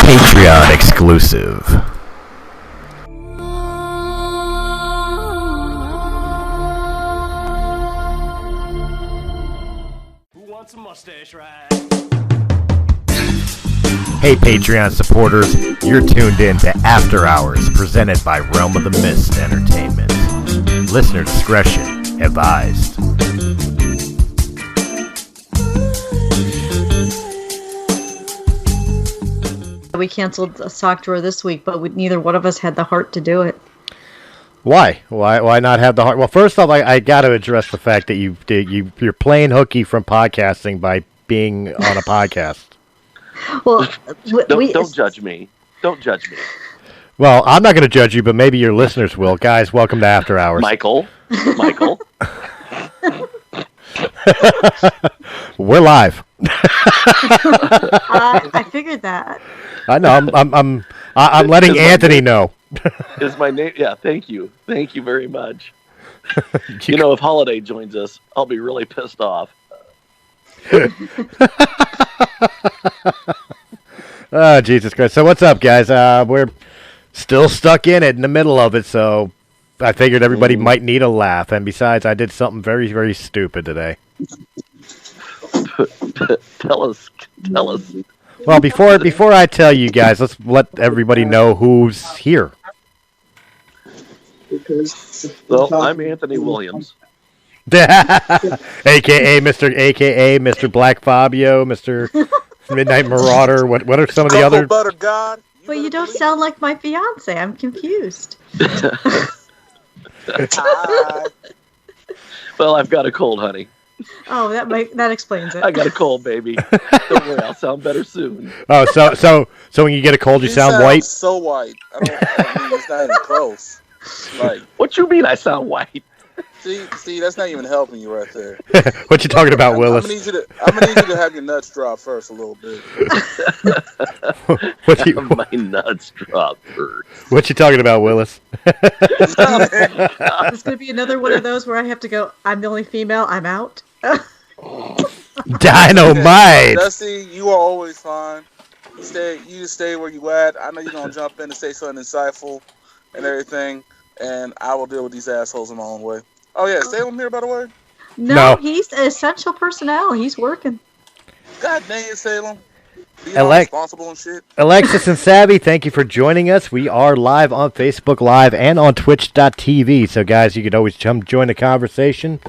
Patreon exclusive. Who wants a mustache ride? Hey Patreon supporters, you're tuned in to After Hours presented by Realm of the Mist Entertainment. Listener discretion advised. We canceled a sock drawer this week, but neither one of us had the heart to do it. Why? Why not have the heart? Well, first off, I got to address the fact that you're playing hooky from podcasting by being on a podcast. Well, don't judge me. Don't judge me. Well, I'm not going to judge you, but maybe your listeners will. Guys, welcome to After Hours. Michael. We're live. I figured that. I know. I'm letting Anthony know. Is my name? Yeah. Thank you very much. You know, if Holiday joins us, I'll be really pissed off. Oh, Jesus Christ. So what's up, guys? We're still stuck in the middle of it, so I figured everybody might need a laugh. And besides, I did something very, very stupid today. Tell us. Well, before I tell you guys, let's let everybody know who's here. Well, I'm Anthony Williams. AKA Mr. Black Fabio, Mr. Midnight Marauder. What are some of the other? Butter God. But you don't sound like my fiance. I'm confused. Well, I've got a cold, honey. Oh, that explains it. I got a cold, baby. Don't worry, I'll sound better soon. Oh, so when you get a cold, you sound white? So white. I mean, it's not even close. Like, what you mean I sound white? See, that's not even helping you right there. What you talking about, Willis? I'm gonna need you to have your nuts drop first a little bit. My nuts drop first. What you talking about, Willis? It's gonna be another one of those where I have to go, I'm the only female, I'm out. Dynamite! Dusty, you are always fine. You just stay where you at. I know you're gonna jump in and say something insightful and everything, and I will deal with these assholes in my own way. Oh yeah, Salem here, by the way? No, he's an essential personnel. He's working. God dang it, Salem. Being all responsible and shit. Alexis and Savvy, thank you for joining us. We are live on Facebook Live and on Twitch.tv. So, guys, you can always come join the conversation.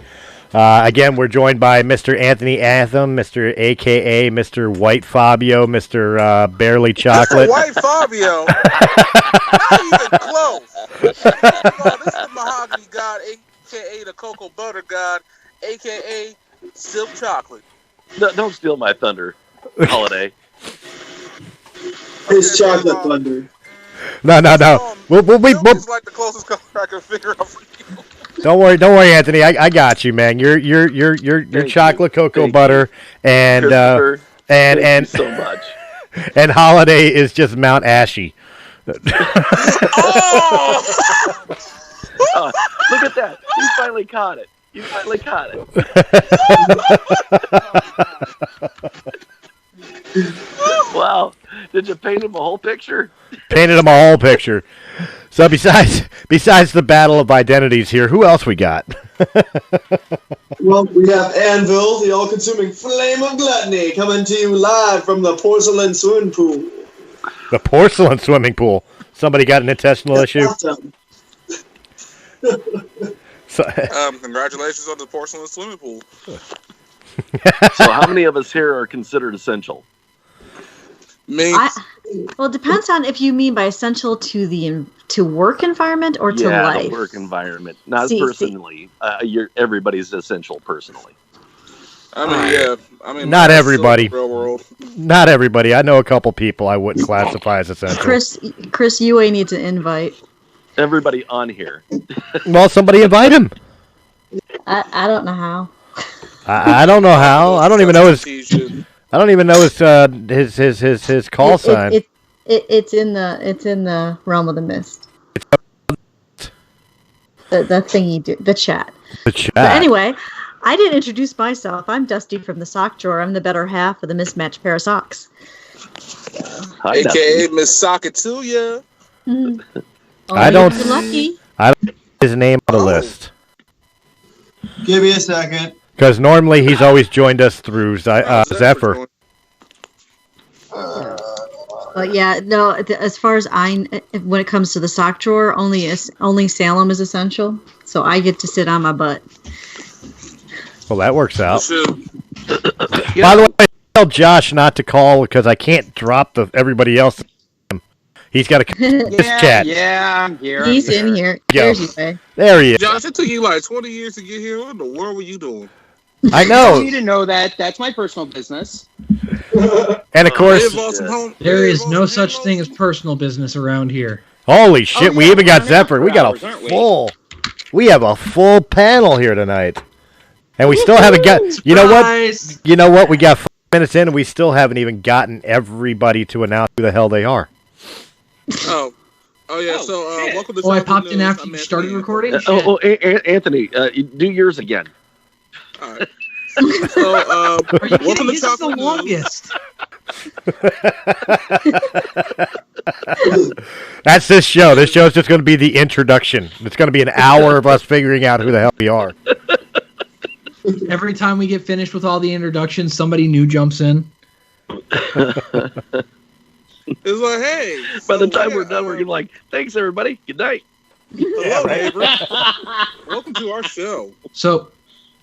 Again, we're joined by Mr. Anthony Anthem, Mr. AKA Mr. White Fabio, Mr. Barely Chocolate. Mr. White Fabio? Not even close. This is the Mahogany God, a.k.a. the Cocoa Butter God, a.k.a. Silk Chocolate. No, don't steal my thunder, Holiday. It's chocolate thunder. No. We'll like the closest color I can figure out for you. Don't worry, Anthony. I got you, man. You're chocolate cocoa butter, and thank you so much. And Holiday is just Mount Ashy. Look at that! You finally caught it. Wow! Did you paint him a whole picture? Painted him a whole picture. So besides the battle of identities here, who else we got? Well, we have Anvil, the all-consuming flame of gluttony, coming to you live from the porcelain swimming pool. The porcelain swimming pool. Somebody got an intestinal issue? Congratulations on the porcelain swimming pool. So how many of us here are considered essential? Me. Well, it depends on if you mean by essential to work environment or to life. Yeah, the work environment. Not personally. Everybody's essential personally. I mean, not everybody. Real world. Not everybody. I know a couple people I wouldn't classify as essential. Chris, you need to invite everybody on here. Well, somebody invite him. I don't know how. I don't know how. I don't even know his. I don't even know his call sign. It's in the realm of the mist. The thing you do, the chat. The chat. But anyway, I didn't introduce myself. I'm Dusty from the sock drawer. I'm the better half of the mismatched pair of socks. Hi, AKA Miss Sockatuya. I don't- You're lucky. I don't have his name on the list. Give me a second. Because normally he's always joined us through Zephyr. But yeah, no. As far as when it comes to the sock drawer, only Salem is essential. So I get to sit on my butt. Well, that works out. Shoot. By the way, tell Josh not to call because I can't drop everybody else. He's got to his chat. Yeah, I'm here. He's in here. Go. There's you, Faye. There he is. Josh, it took you like 20 years to get here. What in the world were you doing? I You know. need to know that. That's my personal business. And of course, There is no such thing as personal business around here. holy shit, we even got we're Zephyr. We got hours, aren't we? we have a full panel here tonight. And we still haven't got, you know what? Surprise! You know what? We got 5 minutes in and we still haven't even gotten everybody to announce who the hell they are. Oh yeah. Oh, So shit. welcome to. Oh, I Talking popped in News. after I'm you started Anthony. recording? Shit. Anthony, do yours again. All right. So Are you welcome kidding? to This is the Talking News. longest. That's this show. This show's just going to be the introduction. It's going to be an hour of us figuring out who the hell we are. Every time we get finished with all the introductions, somebody new jumps in. It's like, hey. By the so time yeah, we're done, we're gonna be like, thanks everybody, good night. hello, neighbor. Welcome to our show. So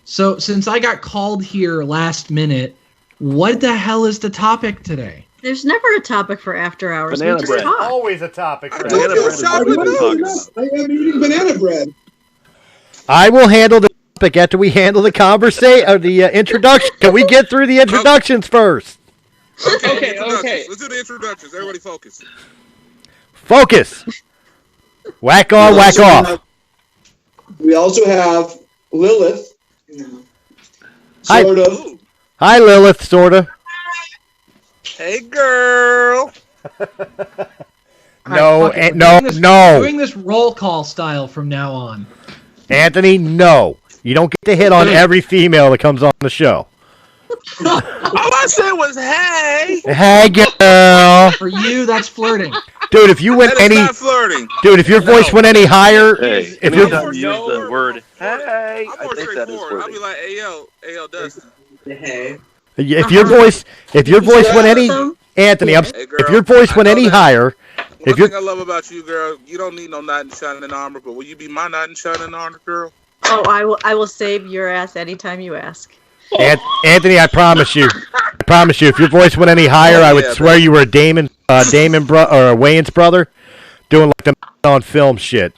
since I got called here last minute, what the hell is the topic today? There's never a topic for after hours. Banana we just bread. talk. Always a topic. I for told Banana you bread it's is chocolate what we're talking news. about. I am eating banana bread. I will handle the topic after we handle the conversation or the introduction. Can we get through the introductions first? Okay, introductions. okay. Let's do the introductions. Everybody focus. Focus. Whack on, whack off. We also have Lilith. Hi. Sort of. Ooh. Hi, Lilith, sorta. Hey, girl. No, Fuck it, no, we're doing this- no. Doing this roll call style from now on. Anthony, no. You don't get to hit on every female that comes on the show. All I said was, hey. Hey, girl. For you, that's flirting. Dude, if you went That is any... not flirting. Dude, if your voice went any higher... Hey, If anytime you're- you use the word hey, I'm I more think that is straightforward. I'll be flirting. like, hey, yo, Dustin. Hey. If your voice went any... Anthony, Hey, girl. if your voice went I know any that. higher... One If you're- thing I love about you, girl, you don't need no knight in shining armor, but will you be my knight in shining armor, girl? Oh, I will save your ass anytime you ask. Anthony, I promise you. If your voice went any higher, I would yeah, swear you were a Damon or a Wayans brother, doing like the on film shit.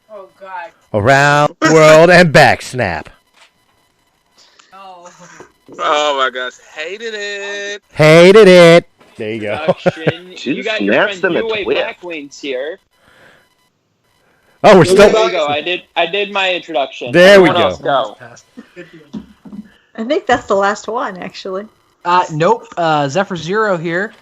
Oh God. Around the world and back snap. Oh. Oh my gosh, hated it. Hated it. There you go. Introduction. She You just got your snaps friend them at Uwe Twitch. Blackwings here. Oh, we're There still. you go. I did my introduction. There we Everyone go. else go. I think that's the last one, actually. Nope. Zephyr Zero here.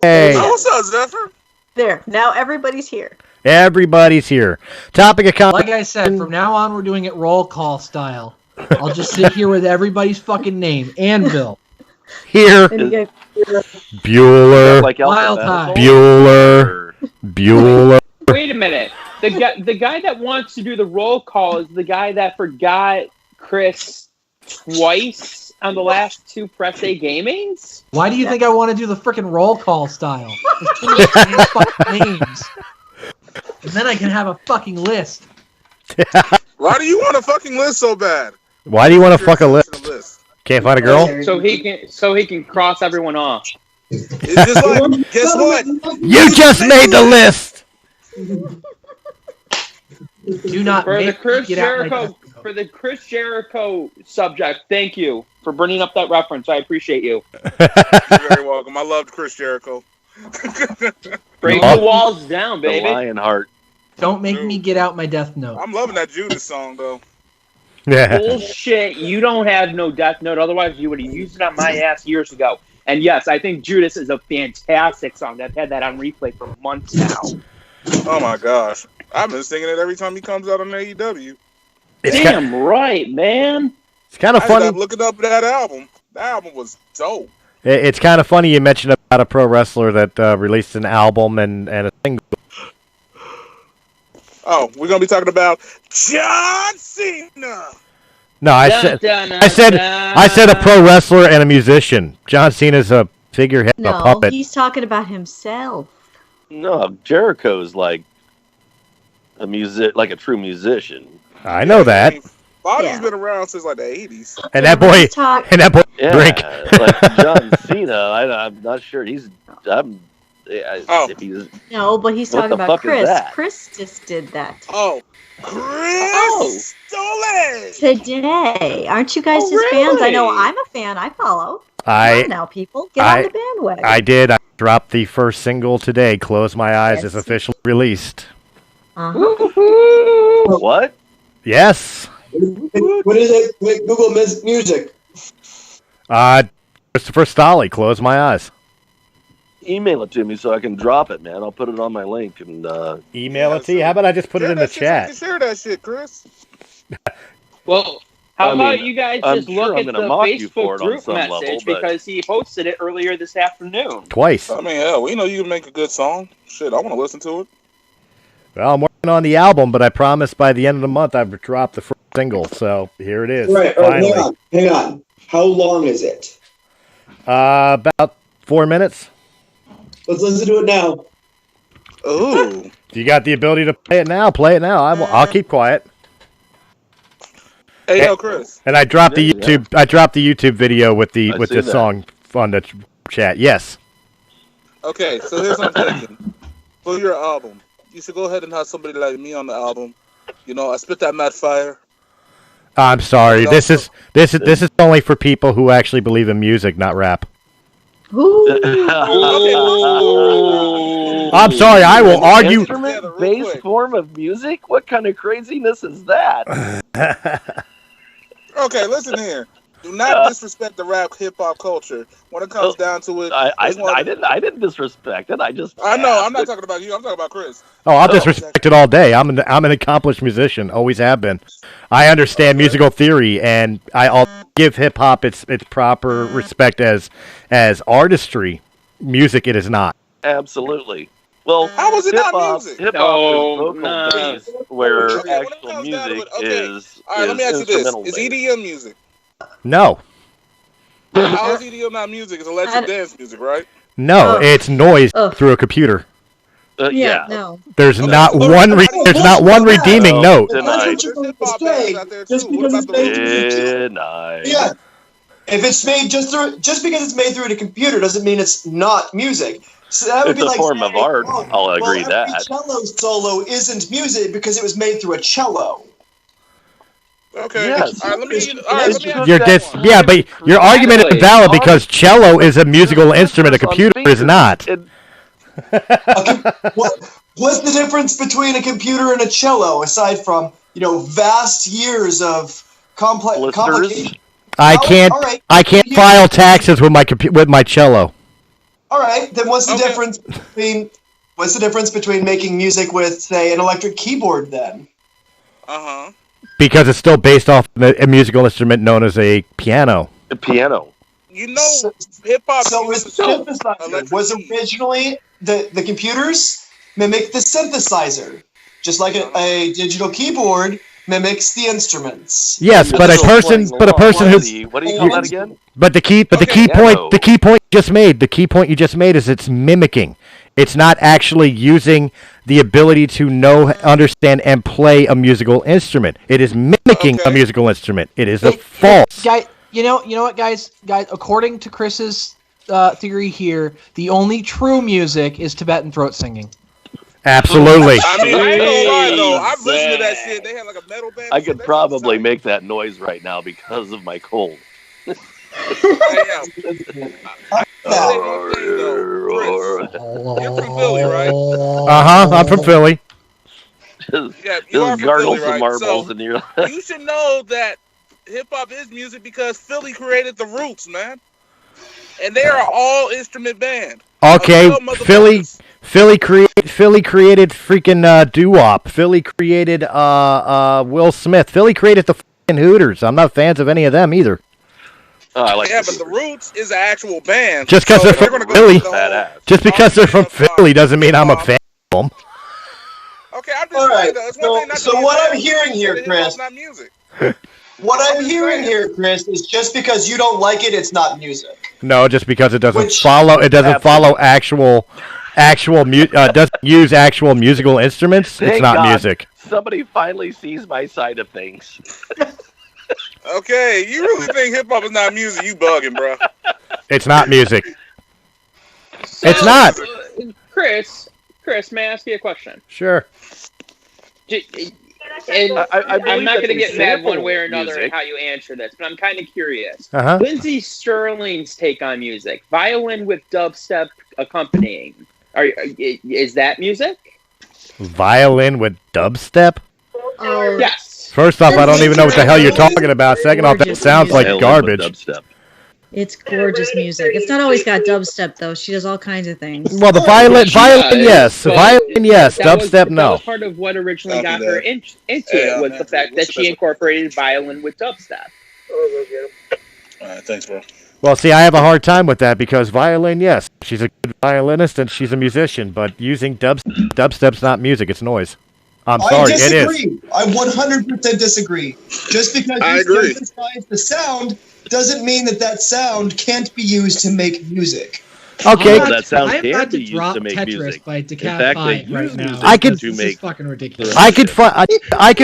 Hey, Oh, what's up, Zephyr? There. Now everybody's here. everybody's here. Topic of Like conversation. I said, from now on, we're doing it roll call style. I'll just sit here with everybody's fucking name. Anvil. Here, And you get- Bueller, Like Wild alphabetical? Bueller, Or- Bueller. Wait a minute. The guy that wants to do the roll call is the guy that forgot Chris twice on the last two Press A gamings? Why do you think I want to do the freaking roll call style? Just give me fucking names. And then I can have a fucking list. Why do you want a fucking list so bad? Why do you want to Your fuck a exceptional list? Can't find a girl? So he can cross everyone off. It's just like, guess what? You just made the list. Do not For the make me Chris get out my Jericho desk. for the Chris Jericho subject, thank you for bringing up that reference. I appreciate you. You're very welcome. I loved Chris Jericho. Break Oh. the walls down, The baby. lion heart. Don't make me get out my death note. I'm loving that Judas song, though. Yeah. Bullshit. You don't have no death note. Otherwise, you would have used it on my ass years ago. And yes, I think Judas is a fantastic song. I've had that on replay for months now. Oh my gosh. I've been singing it every time he comes out on AEW. It's Damn right, man. kind of I ended funny. up looking up that album. That album was dope. It's kind of funny you mentioned about a pro wrestler that released an album and a single. Oh, we're gonna be talking about John Cena. No, I said a pro wrestler and a musician. John Cena's a figurehead, a No, puppet. he's talking about himself. No, Jericho's like a true musician. I know that. Body's Yeah. been around since like the 80s. And that boy, Yeah, drink. like John Cena. I'm not sure if he's No, but he's What talking the about fuck is Chris. that? Chris just did that. Oh, Chris Stolle. Today. Aren't you guys Oh, his fans? I know really? I'm a fan. I follow. I- Come on now, people. Get on the bandwagon. I did. I dropped the first single today. Close My Eyes Yes. is officially released. What? Yes. What is it? Google music. Christopher Stolle, Close My Eyes. Email it to me so I can drop it, man. I'll put it on my link and Email it to you. How about I just put it in the chat? Share that shit, Chris. Well, how I about mean, you guys I'm just sure look I'm at gonna the mock you for Facebook it on group some message level, but- because he posted it earlier this afternoon. Twice. I mean, hell, we know you can make a good song. Shit, I want to listen to it. Well, I'm working on the album, but I promised by the end of the month I'd drop the first single. So here it is. Right. Finally. Hang on. How long is it? About 4 minutes. Let's listen to it now. Ooh. If you got the ability to play it now, play it now. I'll keep quiet. Hey, yo, Chris. And I dropped the Yeah. YouTube. I dropped the YouTube video with the I with see this that. song on the chat. Yes. Okay, so here's what I'm thinking. For your album, you should go ahead and have somebody like me on the album. You know, I spit that mad fire. I'm sorry. And This also- is only for people who actually believe in music, not rap. I'm sorry. I will argue. Instrument-based form of music? What kind of craziness is that? Okay, listen here. Do not disrespect the rap hip hop culture. When it comes down to it, I didn't disrespect it. I just I know. I'm not talking about you. I'm talking about Chris. Oh, I'll disrespect it all day. I'm an accomplished musician. Always have been. I understand musical theory, and I'll give hip hop its proper respect as artistry. Music, it is not. Absolutely. Well, How was it not music? Hip hop No, is vocal no. based, where Okay, when it actual comes down to music it, okay. is All right, let me ask you this: instrumental is based. EDM music? No, How is EDM not music? It's electric dance music, right? no, Oh. it's noise Ugh. through a computer. Yeah. No. There's Okay. not Well, one. how do you- There's not one redeeming No. note. Denied. That's what you're going to say. Just because it's made through a computer. Denied. Yeah. If it's made just because it's made through a computer doesn't mean it's not music. So that would It's be a like form of saying, art. oh, I'll agree well, every that. cello solo isn't music because it was made through a cello. Okay. Yes. All right, let me ask you You're that one. yeah, but your argument is valid because cello is a musical instrument. A computer is not. What's the difference between a computer and a cello aside from vast years of complications? I can't. All right. I can't file taxes with my cello. All right, then what's the difference between making music with, say, an electric keyboard then? Uh-huh. Because it's still based off a musical instrument known as a piano. A piano. You know, hip hop. So it's synthesizer. Was originally the computers mimic the synthesizer, just like a digital keyboard mimics the instruments. Yes, but a person who's What do you call that again? But the key point you just made is it's mimicking. It's not actually using the ability to know, understand, and play a musical instrument. It is mimicking a musical instrument. It is a false. Guy, you know what, guys? According to Chris's theory here, the only true music is Tibetan throat singing. Absolutely. I mean, I ain't gonna lie though. I've listened to that shit. They had like a metal band. I could probably make that noise right now because of my cold. You're from Philly, right? I'm from Philly. Yeah, you are Just from gargle Philly, some right? marbles So and you're you should know that hip hop is music because Philly created the Roots, man. And they are all instrument band. Okay, Philly created freaking doo-wop. Philly created Will Smith. Philly created the fucking Hooters. I'm not fans of any of them either. Oh, I like Yeah, the but the Beavers. Roots is an actual band. Just because so they're gonna from Philly, with the whole- Badass. just because they're from Philly doesn't mean I'm a fan of them. Okay, I'm just All right. saying though. It's one thing not to So be a what fan, I'm hearing here, but hip-hop's Chris. not music. What I'm hearing here, Chris, is just because you don't like it, it's not music. No, just because it doesn't Which- follow. It doesn't follow doesn't use actual musical instruments. It's Thank not God. music. Somebody finally sees my side of things. Okay, you really think hip hop is not music? You bugging, bro. It's not music. So, It's not. Chris, may I ask you a question? Sure. And I believe I'm not that going to they get mad sample one way or another music. at how you answer this, but I'm kind of curious. Uh huh. Lindsey Sterling's take on music, violin with dubstep accompanying. Is that music? Violin with dubstep. Oh, Yes. First off, I don't even know what the hell you're talking about. Second off, that Gorgeous sounds like music. garbage. Dubstep. it's gorgeous music. It's not always got dubstep though. She does all kinds of things. Well, the violin, yes. But Violin, yes. that was- Dubstep, That no. was part of what originally Copy got her that. into Hey, it was man, the fact what's that the she best- incorporated violin with dubstep. All right, thanks, bro. Well, see, I have a hard time with that because violin, yes, she's a good violinist and she's a musician, but using dubstep's not music; it's noise. I'm sorry, I it is. disagree. I 100% disagree. Just because I you agree. synthesize the sound doesn't mean that sound can't be used to make music. Okay, Well, that sound I'm can about be to used drop to make Tetris music. by In Decaf fact, 5 they right use now. music I could- This to is make. fucking ridiculous. I could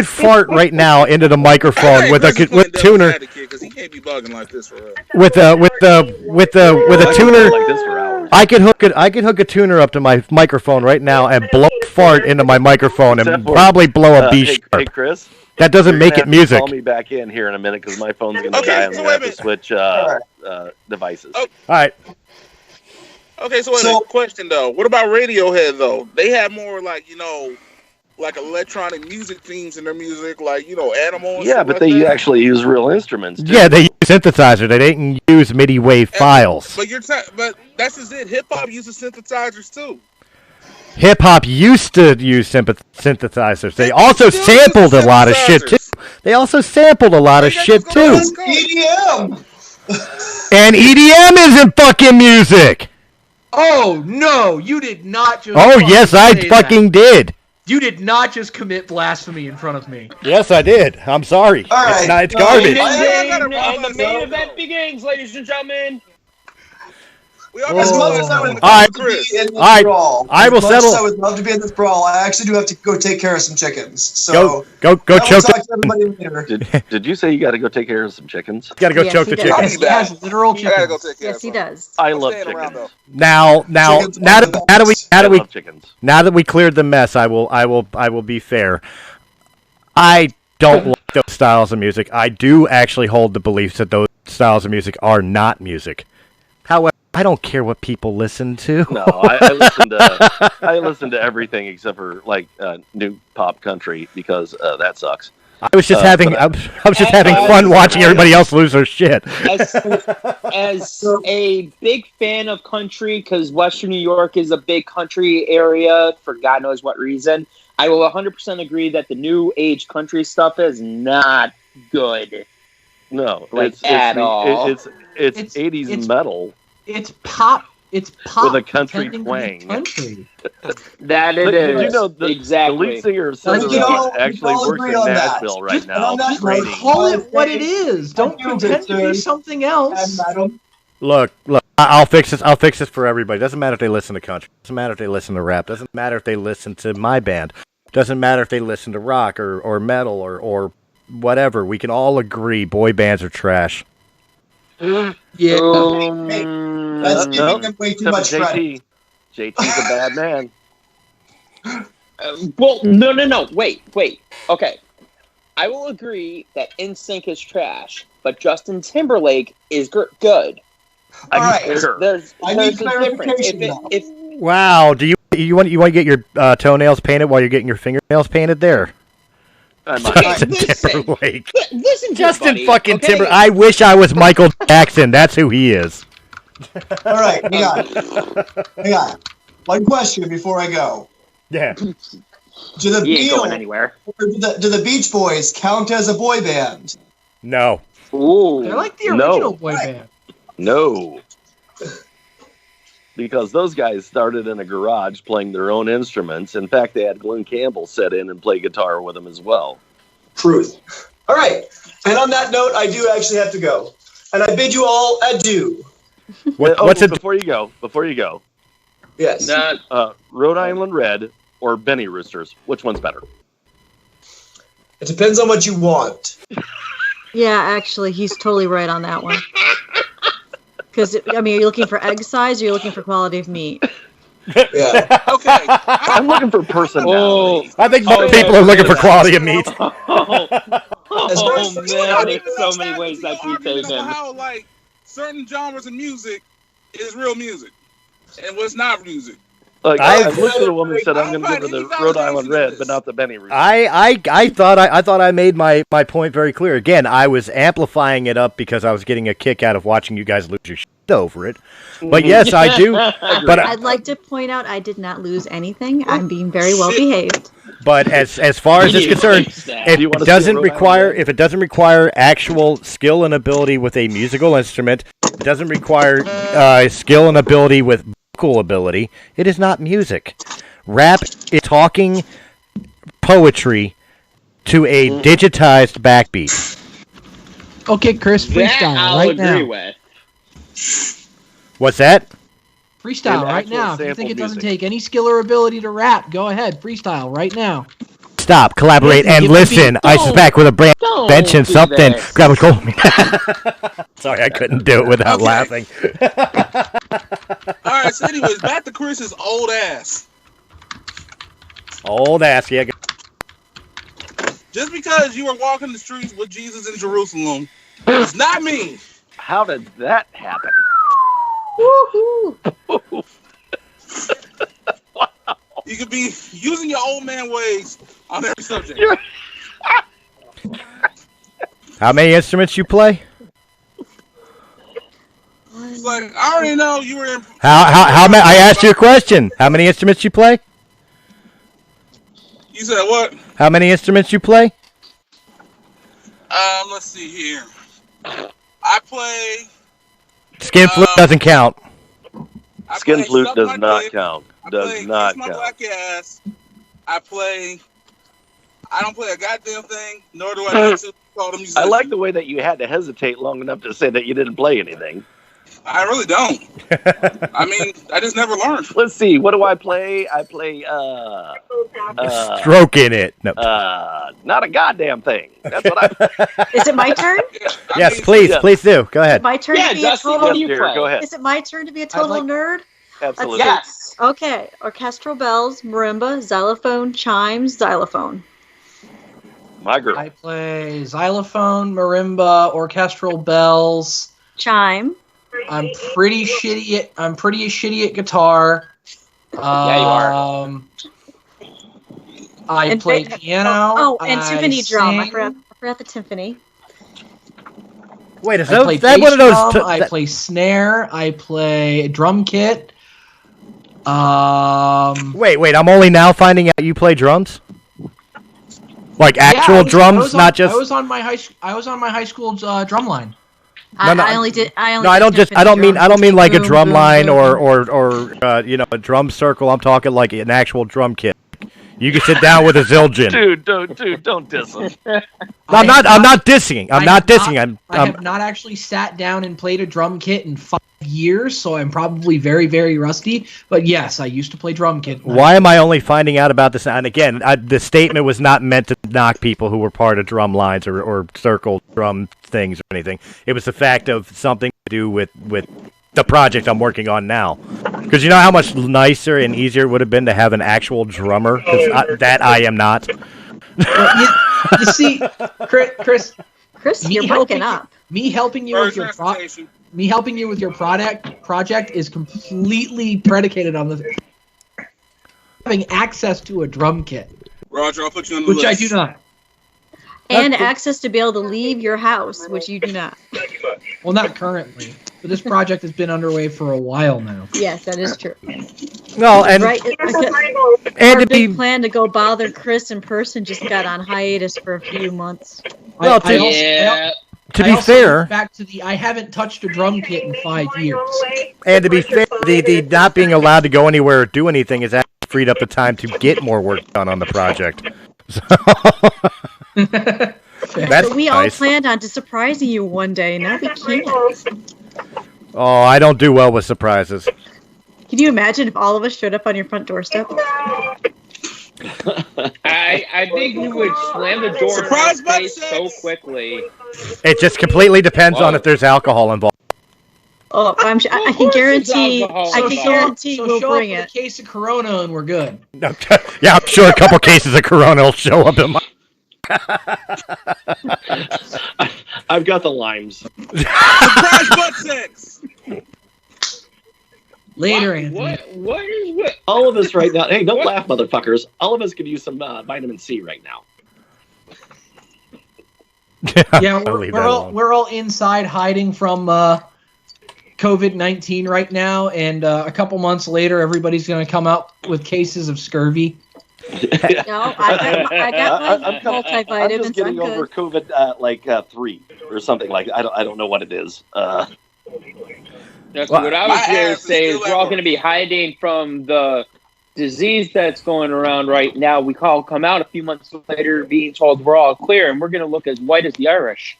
fart right now into the microphone with a tuner because he can't be bugging like this for real. with a tuner. Like this for hours. I could hook a tuner up to my microphone right now and blow a fart into my microphone and Except for- probably blow a B hey, sharp. hey, Chris. That doesn't You're make gonna it have to music. Call me back in here in a minute because my phone's gonna Okay, die. I'm so gonna wait have a to switch devices. Oh. All right. Okay, so wait a minute. Question though, what about Radiohead though? They have more like like electronic music themes in their music, like Animal. And Yeah, shit but like they that. actually use real instruments. Too. Yeah, they use synthesizer. They didn't use MIDI wave files. But but that's just it. Hip hop uses synthesizers too. Hip hop used to use synthesizers. They also still sampled a use lot of shit too. synthesizers. They also sampled a lot of Hey, shit let's go too. let's go. EDM. And EDM isn't fucking music. Oh no, you did not just. Oh fucking yes, I say fucking that. did. You did not just commit blasphemy in front of me. Yes, I did. I'm sorry. All It's right, not. It's so- garbage. I- And the main event begins, ladies and gentlemen. We all As got much to as I would All right. love to be in this All right. brawl, I will as much as settle- I would love to be in this brawl, I actually do have to go take care of some chickens. So Go I will choke. talk to everybody later. Did you say you got to go take care of some chickens? Gotta go Yes, choke he the does. chicken. He has literal I gotta go chickens. take care Yes, of he something. does. I I'm love staying around, chickens. though. Now Chickens are the best. I love chickens. now that we cleared the mess, I will be fair. I don't like those styles of music. I do actually hold the beliefs that those styles of music are not music. However, I don't care what people listen to. No, I listen to everything except for like new pop country because that sucks. I was just having I was just having fun watching everybody else lose their shit. As a big fan of country, because Western New York is a big country area for God knows what reason, I will 100% agree that the new age country stuff is not good. No, Like, at all. It's 80s it's- metal. It's pop. It's pop With a country pretending to be twang. Country. That it But is. did you know the exactly. lead singer of Like, Southern you know, Rock we actually all works agree in on that. Nashville right Just now on that training. note, Call it what it is. Don't Thank you, pretend to be Victor. something And else. madam, Look, I'll fix this. I'll fix this for everybody. Doesn't matter if they listen to country. Doesn't matter if they listen to rap. Doesn't matter if they listen to my band. Doesn't matter if they listen to rock or metal or whatever. We can all agree boy bands are trash. Yeah. that's giving them way too much Except for credit. JT's a bad man. Well, no. Wait. Okay. I will agree that NSYNC is trash, but Justin Timberlake is good. All right. concur. There's I need a difference. clarification, If Wow. Do you want to get your toenails painted while you're getting your fingernails painted there? I might. Okay, Justin Timberlake. listen to Justin buddy, fucking okay? Timber. I wish I was Michael Jackson. That's who he is. All right, hang on. One question before I go. Yeah. Do the He ain't going Beatles anywhere. or do the Beach Boys count as a boy band? No. Ooh. They're like the No. original boy band. No. Because those guys started in a garage playing their own instruments. In fact, they had Glenn Campbell set in and play guitar with them as well. Truth. All right. And on that note, I do actually have to go. And I bid you all adieu. What's it? Before you go. Yes. Rhode Island Red or Benny Roosters? Which one's better? It depends on what you want. Yeah, actually, he's totally right on that one. Because, I mean, are you looking for egg size or are you looking for quality of meat? Yeah. Okay. I'm looking for personality. I think most people are looking for quality of meat. Oh man, there's so many ways that can be taken. How like certain genres of music is real music, and what's not music. Like, I've looked at a woman who said, I'm going to give her the Rhode Island Red, but not the Benny Roosters. I thought I made my point very clear. Again, I was amplifying it up because I was getting a kick out of watching you guys lose your shit over it. But yes, I do. But I'd like to point out I did not lose anything. I'm being very well behaved. But as far as it's concerned, if it doesn't require actual skill and ability with a musical instrument, it doesn't require skill and ability with vocal ability, it is not music. Rap is talking poetry to a digitized backbeat. Okay, Chris, freestyle That I'll right agree now. with. What's that? Freestyle In right actual now. If you sample think it doesn't music. take any skill or ability to rap, go ahead, freestyle right now. Stop, collaborate, and Give me the listen. beat. I suspect with a brand Don't bench and do something. this. Grab a gold. Sorry, I couldn't do it without Okay. laughing. All right. So, anyways, back to Chris's old ass. Old ass, yeah. Just because you were walking the streets with Jesus in Jerusalem does not mean. How did that happen? Woohoo! You could be using your old man ways on every subject. How many instruments you play? It's like, I already know you were in. How many? I asked you a question. How many instruments you play? You said what? How many instruments you play? Let's see here. I play. Skin flute doesn't count. I Skin play flute Suck does My not Dick. count. I Does play not Kiss My count. Black Ass. I play. I don't play a goddamn thing, nor do I need to call the musician. I like the way that you had to hesitate long enough to say that you didn't play anything. I really don't. I mean, I just never learned. Let's see. What do I play? I play Stroking it. No. not a goddamn thing. That's what I. Is it my turn? Yes, please, yes. please do. Go Is ahead. it my turn Yeah, to be Dusty, a what total? do you Dear, play? go ahead. Is it my turn to be a total like- nerd? Absolutely. Yes. Okay. Orchestral bells, marimba, xylophone, chimes, xylophone. My girl. I play xylophone, marimba, orchestral bells. Chime. I'm pretty shitty at guitar. Yeah, you are. I And play ba- piano. Oh, and I timpani drum. I sing, forgot the timpani. Wait, is I play that bass one of those? drum, I play snare. I play drum kit. Wait. I'm only now finding out you play drums. Like actual drums, not just. I was on my high school drum line. No, I only did. No, I don't did just. I don't mean. timpani I don't mean like a Boom, drum boom, line boom. or you know, a drum circle. I'm talking like an actual drum kit. You can sit down with a Zildjian. Dude, don't diss him. No, I'm not dissing. I'm not dissing. I have not actually sat down and played a drum kit in 5 years, so I'm probably very, very rusty. But yes, I used to play drum kit. Why am I only finding out about this? And again, the statement was not meant to knock people who were part of drum lines or circle drum things or anything. It was the fact of something to do with the project I'm working on now. Because you know how much nicer and easier it would have been to have an actual drummer? Because that I am not. You see, Chris, Chris, Me you're helping broken up. me helping you with your project is completely predicated on the having access to a drum kit, Roger, I'll put you on the which list. I do not. And access to be able to leave your house, which you do not. Well, not currently, but this project has been underway for a while now. Yes, that is true. No, and Right. and Our to big be plan to go bother Chris in person just got on hiatus for a few months. Well, I also- Yeah. To I be also fair, went back to I haven't touched a drum kit in 5 years. and to be fair, the not being allowed to go anywhere or do anything has actually freed up the time to get more work done on the project. So that's But we all nice. planned on surprising you one day. Now we can't. Oh, I don't do well with surprises. Can you imagine if all of us showed up on your front doorstep? I think we would slam the door in our face so quickly. It just completely depends on if there's alcohol involved. Oh, I can guarantee. I can guarantee So we'll show bring up with it. a case of Corona and we're good. Yeah, I'm sure a couple cases of Corona will show up in my... I've got the limes. Surprise butt sex. Later, Anthony. What? All of us right now. Hey, don't laugh, motherfuckers. All of us could use some vitamin C right now. Yeah, we're all inside hiding from COVID-19 right now, and a couple months later, everybody's going to come out with cases of scurvy. No, I got my I'm multivitamins. just getting I'm over good. COVID 3 or something like. I don't know what it is. That's what I was going to say. Is we're all going to be hiding from the disease that's going around right now. We all come out a few months later, being told we're all clear, and we're going to look as white as the Irish.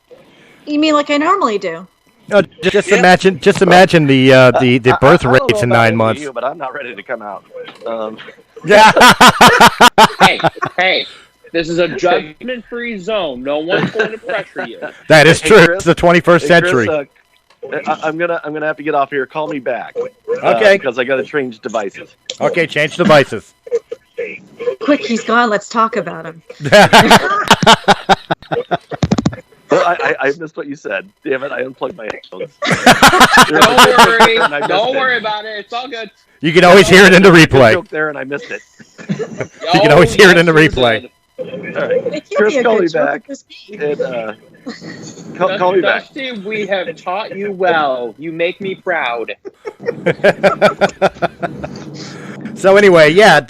You mean like I normally do? No, just imagine the birth rates in 9 months. You, but I'm not ready to come out. Hey, this is a judgment-free zone. No one's going to pressure you. That is true. Chris, It's the 21st century. Chris, I'm gonna have to get off here. Call me back. Okay. Because I got to change devices. Okay, change devices. Quick, he's gone. Let's talk about him. I missed what you said. Damn it! I unplugged my headphones. Don't worry about it. It's all good. You can always hear it in the replay. Joke there, and I missed it. You can always hear it in the replay. All right, Chris, call me back. And, call me back. Dusty, we have taught you well. You make me proud. So anyway, yeah,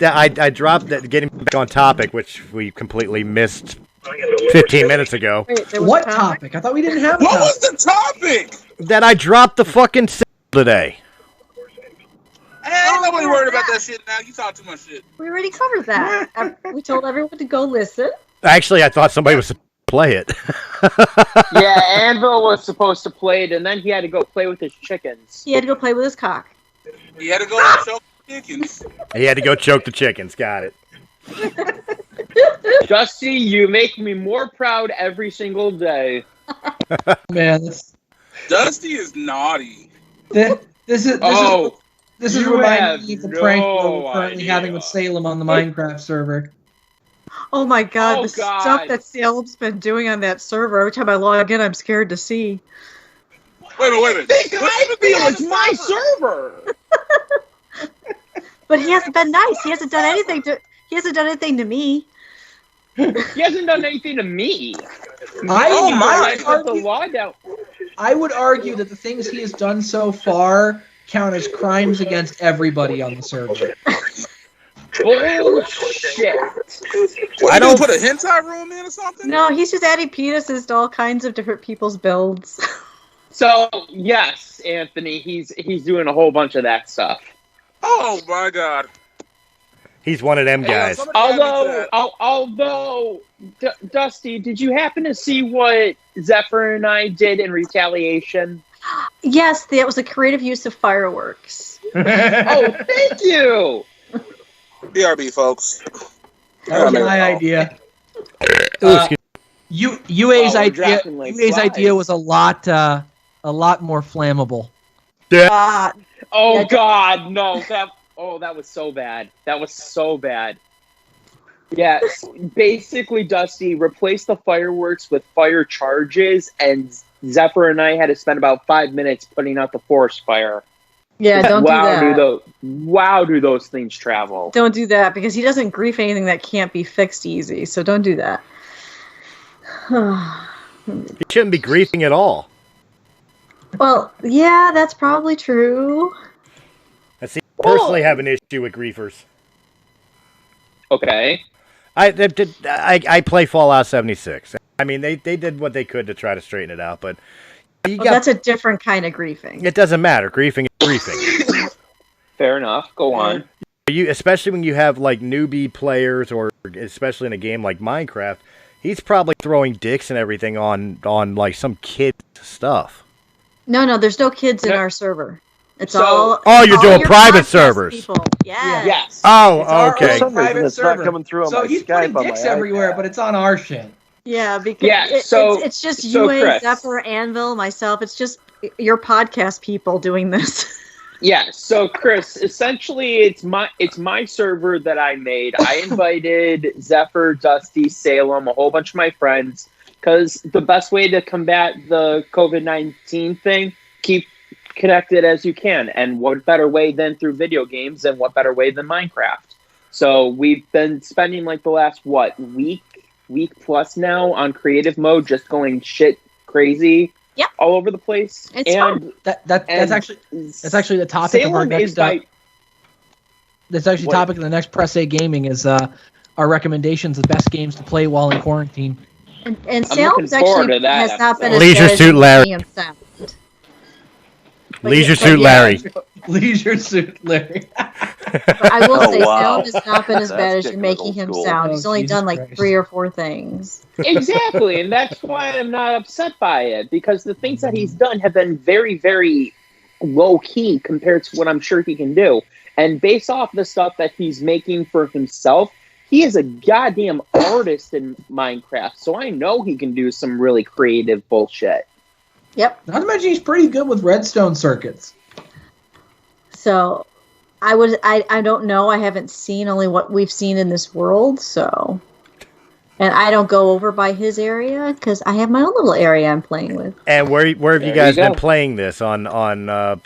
I dropped that, getting back on topic, which we completely missed 15 minutes ago. Wait, there was What a topic? I thought we didn't have a What topic. was the topic? That I dropped the fucking today. Hey, ain't nobody worried about that shit now. You talk too much shit. We already covered that. We told everyone to go listen. Actually, I thought somebody was supposed to play it. Yeah, Anvil was supposed to play it, and then he had to go play with his chickens. He had to go play with his cock. You had to go and choke chickens. He had to go choke the chickens. Got it. Dusty, you make me more proud every single day. Man, Dusty is naughty. this is You reminding me have of the prank no we're currently idea. having with Salem on the Minecraft server. Oh my god, Oh, the God. stuff that Salem's been doing on that server. Every time I log in, I'm scared to see. Wait a minute. I feel it's my server. But he hasn't been nice. He hasn't done anything to me. He hasn't done anything to me. I put the law down. I would argue that the things he has done so far count as crimes against everybody on the server. Bullshit. What, I don't put a hentai room in or something? No, he's just adding penises to all kinds of different people's builds. So yes, Anthony, he's doing a whole bunch of that stuff. Oh my god. He's one of them guys. Although, Dusty, did you happen to see what Zephyr and I did in retaliation? Yes, that was a creative use of fireworks. Oh, thank you. BRB, folks. That was my idea. UA's idea was a lot more flammable. Yeah. Oh God, no! That was so bad. That was so bad. Yeah, basically, Dusty replaced the fireworks with fire charges, and Zephyr and I had to spend about 5 minutes putting out the forest fire. Yeah, don't do that. Wow, do those things travel? Don't do that, because he doesn't grief anything that can't be fixed easy. So don't do that. He shouldn't be griefing at all. Well, yeah, that's probably true. I personally have an issue with griefers. Okay. I play Fallout 76. I mean, they did what they could to try to straighten it out, but that's a different kind of griefing. It doesn't matter. Griefing is griefing. Fair enough. Go on. Especially when you have like newbie players, or especially in a game like Minecraft, he's probably throwing dicks and everything on like some kid stuff. No, there's no kids in our server. It's all. Oh, you're doing private servers. People. Yes. Yes. Oh, okay. For some reason, it's not coming through on so my he's Skype putting on dicks my everywhere, iPad. but it's on our shit. Yeah, because it's just you and Zephyr, Anvil, myself. It's just your podcast people doing this. Yeah, so Chris, essentially it's my server that I made. I invited Zephyr, Dusty, Salem, a whole bunch of my friends, because the best way to combat the COVID-19 thing, keep connected as you can. And what better way than through video games, and what better way than Minecraft? So we've been spending like the last, week plus now on creative mode, just going shit crazy. Yep. All over the place. It's fun. That's actually the topic of our next. That's actually the topic of the next Press A Gaming is our recommendations of best games to play while in quarantine. And Salem's actually has not been as Leisure bad Suit as Larry. Museum Sound. Leisure Suit Larry. Leisure Suit Larry. But I will say, wow. Salem has not been as bad as That's you're making him old school. sound. He's only Jesus done like Christ. 3 or 4 things. Exactly, and that's why I'm not upset by it, because the things that he's done have been very, very low key compared to what I'm sure he can do. And based off the stuff that he's making for himself, he is a goddamn artist in Minecraft, so I know he can do some really creative bullshit. Yep. Not to mention he's pretty good with redstone circuits. So I don't know. I haven't seen only what we've seen in this world, so. And I don't go over by his area because I have my own little area I'm playing with. And where have you guys you been go. playing this on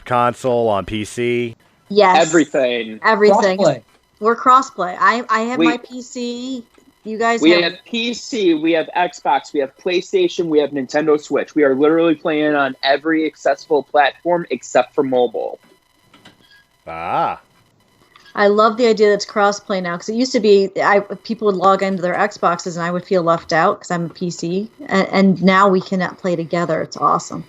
console, on PC? Yes. Everything. Crossplay. We're crossplay. I have We- my PC. You guys We have. have PC, we have Xbox, we have PlayStation, we have Nintendo Switch. We are literally playing on every accessible platform except for mobile. Ah. I love the idea that it's crossplay now because it used to be people would log into their Xboxes and I would feel left out because I'm a PC, and now we cannot play together. It's awesome.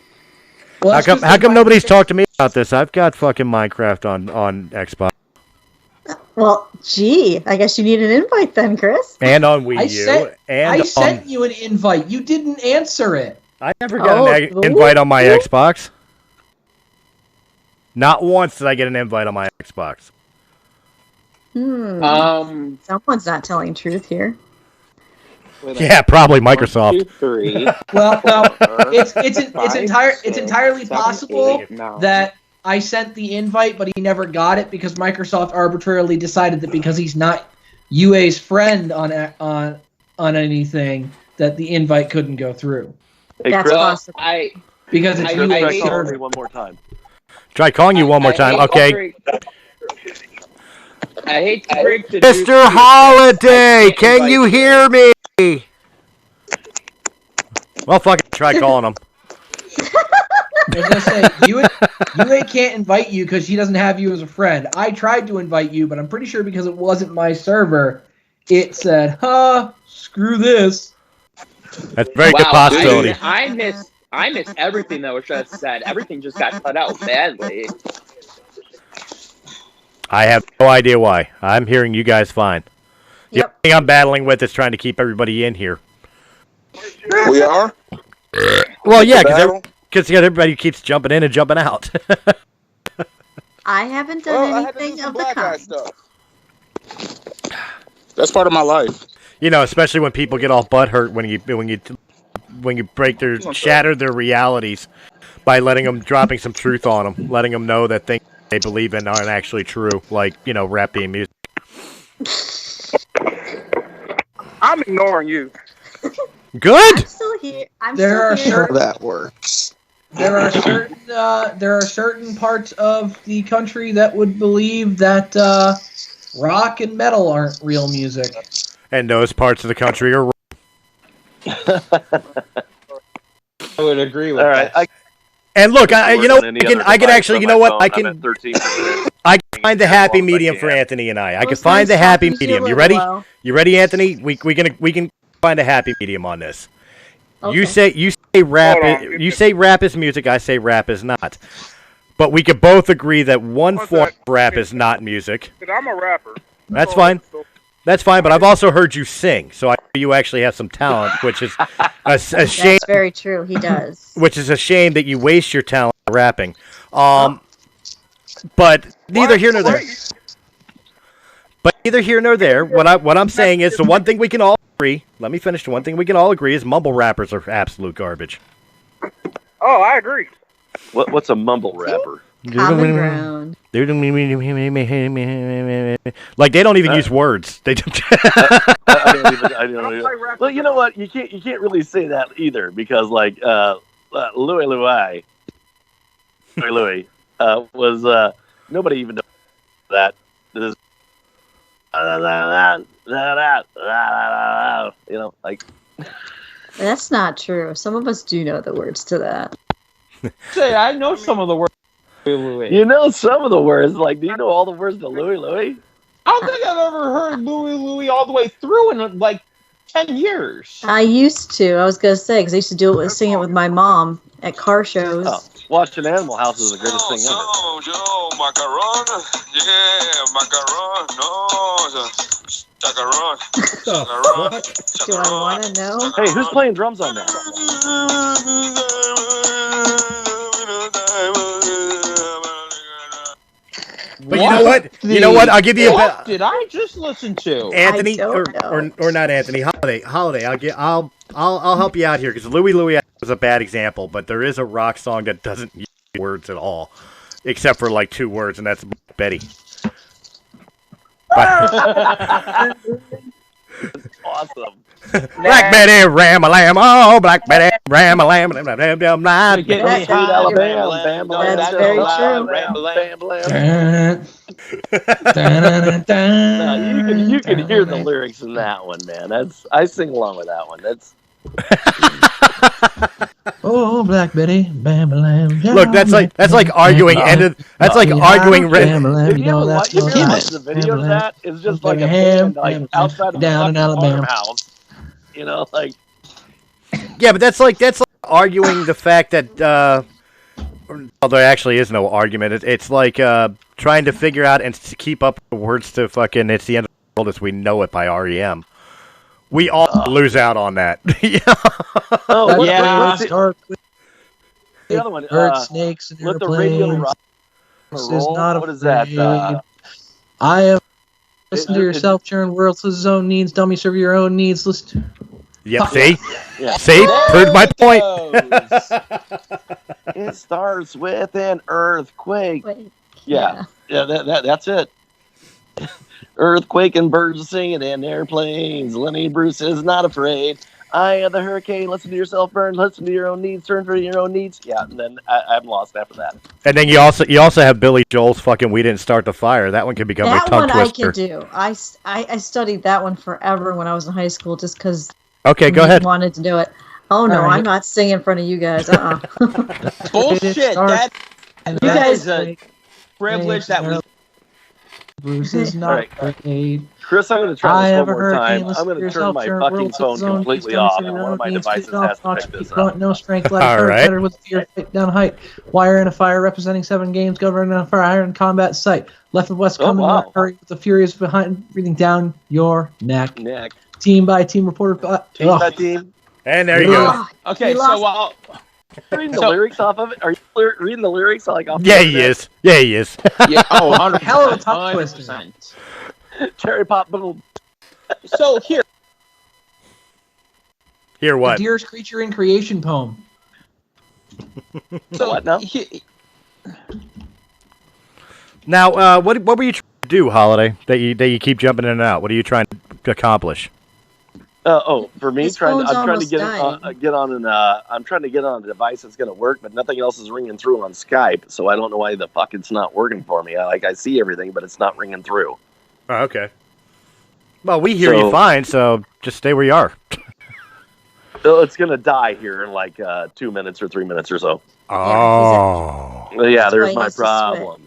Well, How come nobody's talked to me about this? I've got fucking Minecraft on Xbox. Well, gee, I guess you need an invite then, Chris. And on Wii U. I sent you an invite. You didn't answer it. I never got an invite on my Xbox. Not once did I get an invite on my Xbox. Someone's not telling truth here. Yeah, probably Microsoft. 1, 2, 3. Well, it's Five, entirely six, 7, possible 8, 9. that I sent the invite, but he never got it because Microsoft arbitrarily decided that because he's not UA's friend on anything, that the invite couldn't go through. Hey, That's Chris, possible. Because it's I- Chris, UA's try calling server. me one more time. Try calling you one more time. Okay. I hate to break the Mr. Holiday, can you hear me? Well, fuck it. Try calling him. I was gonna say UA can't invite you because she doesn't have you as a friend. I tried to invite you, but I'm pretty sure because it wasn't my server, it said, screw this." That's a very good possibility. I miss everything that was just said. Everything just got cut out badly. I have no idea why. I'm hearing you guys fine. The only thing I'm battling with is trying to keep everybody in here. We are? Well, yeah, Battle? because everybody keeps jumping in and jumping out. I haven't done Well, I had to do anything some of the black guy kind. stuff. That's part of my life. You know, especially when people get all butthurt when you shatter their realities by letting them dropping some truth on them, letting them know that things they believe in aren't actually true, like rap being music. I'm ignoring you. Good. I'm still here. That works. There are certain parts of the country that would believe that rock and metal aren't real music. And those parts of the country are wrong. I would agree with All right. that. And look, I can actually, I can at 13%. I can find the happy medium for Anthony and I. I can find the happy medium. You ready? You ready, Anthony? We can find a happy medium on this. Okay. You say rap. You say rap is music. I say rap is not. But we could both agree that one form of rap is not music. I'm a rapper. That's fine. That's fine, but I've also heard you sing, so I know you actually have some talent, which is a shame. That's very true. He does. Which is a shame that you waste your talent rapping. But neither here nor there. But neither here nor there. What I'm saying is the one thing we can all agree. Let me finish. The one thing we can all agree is mumble rappers are absolute garbage. Oh, I agree. What's a mumble rapper? Common ground. Like they don't even use words. They don't. I don't even. Well, you know what? You can't really say that either because like Louis was nobody even knows that. This, you know, like. That's not true. Some of us do know the words to that. Say, I know some of the words. Louis. You know some of the words. Like, do you know all the words to Louis? I don't think I've ever heard Louis all the way through in like 10 years. I used to. I was gonna say because I used to sing it with my mom at car shows. Oh, watching Animal House is the greatest thing ever. Macaron, yeah, macaron, no, chacaron. Do I want to know? Hey, who's playing drums on that? But you know what? You know what? I'll give you What did I just listen to? Anthony or not Anthony. Holiday. I'll help you out here because Louis was a bad example, but there is a rock song that doesn't use words at all, except for like 2 words, and that's Betty. Awesome. Black Betty, ram-a-lam, oh, Black Betty, ram-a-lam, That's very true. You can hear the lyrics in that one, man. I sing along with that one. That's. Oh, Black Betty, bam-a-lam. Look, that's like arguing arguing. You ever watch the video of that? It's just like a band, like outside of down in Alabama house. You know, like. Yeah, but that's like arguing the fact that. Well, there actually is no argument. It's like trying to figure out and to keep up the words to fucking "It's the End of the World as We Know It" by REM. We all lose out on that. Oh, yeah. The other one, snakes and let the radio rock. This is not what is that? I have listened to yourself, churn world to his own needs. Dummy, serve your own needs. Listen. Yep. See, yeah. See, proved my point. It starts with an earthquake. Yeah. That's it. Earthquake and birds singing in airplanes. Lenny Bruce is not afraid. Eye of the hurricane. Listen to yourself burn. Listen to your own needs. Turn for your own needs. Yeah, and then I'm lost after that. And then you also have Billy Joel's fucking "We Didn't Start the Fire." That one can become a tongue twister. That one I can do. I studied that one forever when I was in high school, just because. Okay, go ahead. Wanted to do it. Oh no, I'm not singing in front of you guys. Bullshit. You guys a privilege that was. Bruce is not afraid. Chris, I'm going to try this one more time. I'm going to turn my fucking phone completely off, and one of my devices has to pick this up. No strength, like better with fear, down height. Wire in a fire representing 7 games, governing a fire in combat sight. Left and west coming, hurry with the furious behind, breathing down your neck. Team by team, reported by team by team. And there you go. Okay, so while reading the lyrics off of it? Are you reading the lyrics like off? Yeah, he is. Yeah, he is. Yeah. Oh, 100%. Hell of a tongue twister. Cherry pop boom. So here. Here what? The dearest creature in creation poem. So what now? Now, what were you trying to do, Holiday? That you keep jumping in and out. What are you trying to accomplish? For me, I'm trying to get on a device that's going to work, but nothing else is ringing through on Skype, so I don't know why the fuck it's not working for me. I see everything, but it's not ringing through. Oh, okay. Well, we hear you fine, so just stay where you are. It's going to die here in like 2 minutes or 3 minutes or so. Oh. Yeah, there's my problem.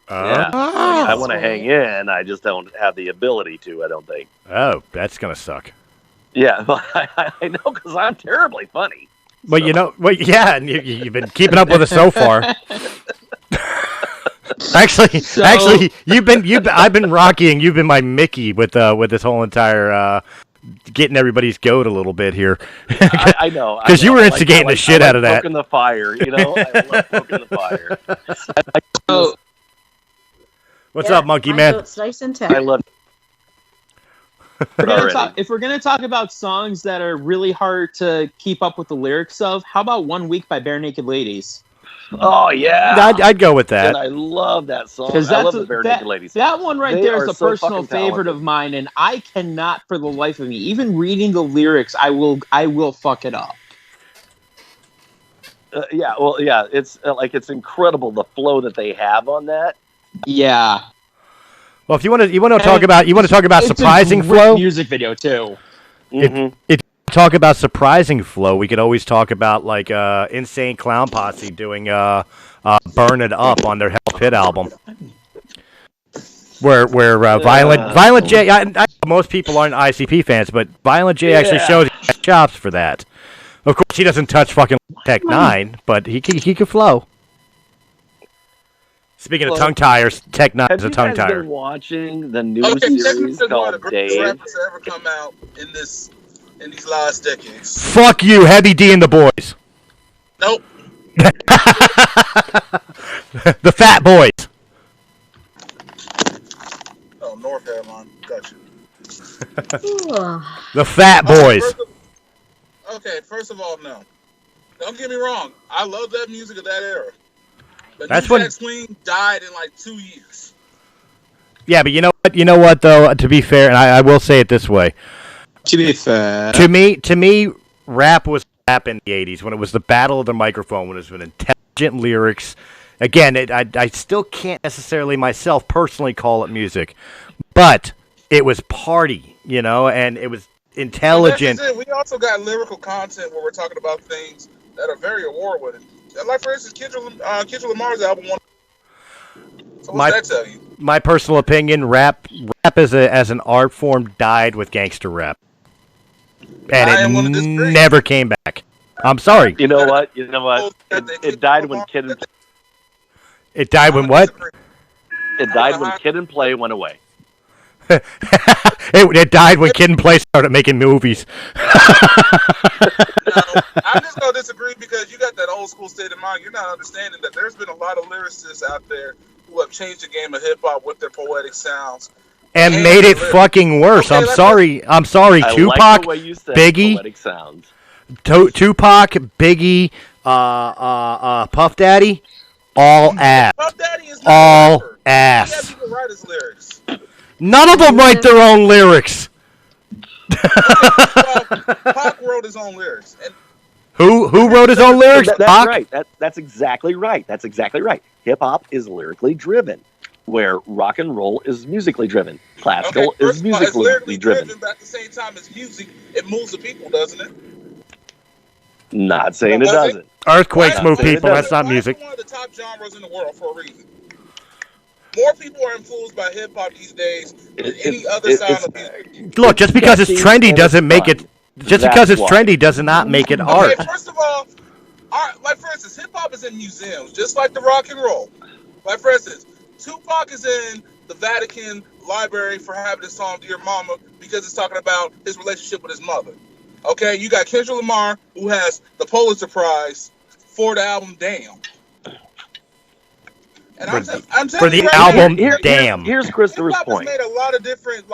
Yeah, I want to hang in. I just don't have the ability to, I don't think. Oh, that's going to suck. Yeah, I know because I'm terribly funny. Well, yeah, and you've been keeping up with us so far. Actually, I've been Rocky, and you've been my Mickey with this whole entire getting everybody's goat a little bit here. I know, because you were instigating the shit out of that. Poking the fire, I love poking the fire. What's up, Monkey Man? Nice and I love. If we're gonna talk about songs that are really hard to keep up with the lyrics of, how about "1 Week" by Bare Naked Ladies? Oh yeah, I'd go with that. And I love that song. Because I love the Bare Naked Ladies. That one right there is a personal favorite of mine, and I cannot, for the life of me, even reading the lyrics, I will fuck it up. It's it's incredible the flow that they have on that. Yeah. Well, if you want to talk about surprising flow, music video too. If you talk about surprising flow, we could always talk about like Insane Clown Posse doing "Burn It Up" on their Hell Pit album, where Violent J. I know most people aren't ICP fans, but Violent J actually shows he has chops for that. Of course, he doesn't touch fucking Tech 9, but he can flow. Speaking of tongue tires, Tech 9 is a tongue tire. Have you guys been watching the new series called Dave? Rappers ever come out in these last decades. Fuck you, Heavy D and the Boys. Nope. The Fat Boys. Oh, North Carolina. Gotcha. The Fat Boys. First of all, no. Don't get me wrong. I love that music of that era. But that's when Jack Swing died in like 2 years. Yeah, but you know what though? To be fair, and I will say it this way. To be fair, to me, rap was rap in the '80s when it was the battle of the microphone, when it was with intelligent lyrics. Again, I still can't necessarily myself personally call it music, but it was party, and it was intelligent. We also got lyrical content where we're talking about things that are very award-winning. Like, for instance, Kendrick Lamar's album. So what's that tell you? My personal opinion, rap as an art form died with gangster rap. And it never came back. I'm sorry. You know what? It died when Kid and... It died when what? It died when Kid and Play went away. It died when Kid and Play started making movies. I'm just going to disagree because you got that old school state of mind. You're not understanding that there's been a lot of lyricists out there who have changed the game of hip-hop with their poetic sounds. And made it fucking worse. I'm sorry, Tupac, like the way you said Biggie, poetic sounds. Tupac, Biggie, Puff Daddy, all ass. Puff Daddy is all ass. He has to write his lyrics. None of them write their own lyrics. Pac wrote his own lyrics. And who wrote his own lyrics? That's right. That's exactly right. That's exactly right. Hip hop is lyrically driven, where rock and roll is musically driven. Classical is musically driven. But at the same time as music, it moves the people, doesn't it? Not saying it doesn't. Earthquakes move people. That's not music. It's one of the top genres in the world for a reason. More people are influenced by hip hop these days than any other sound of music. Look, just because it's trendy doesn't make it. Just because it's trendy does not make it art. First of all, like for instance, hip hop is in museums, just like the rock and roll. Like for instance, Tupac is in the Vatican Library for having this song "Dear Mama" because it's talking about his relationship with his mother. Okay, you got Kendrick Lamar who has the Pulitzer Prize for the album "Damn." And for the album, Damn. Here's Christopher's point. Hip-hop has made a lot of different,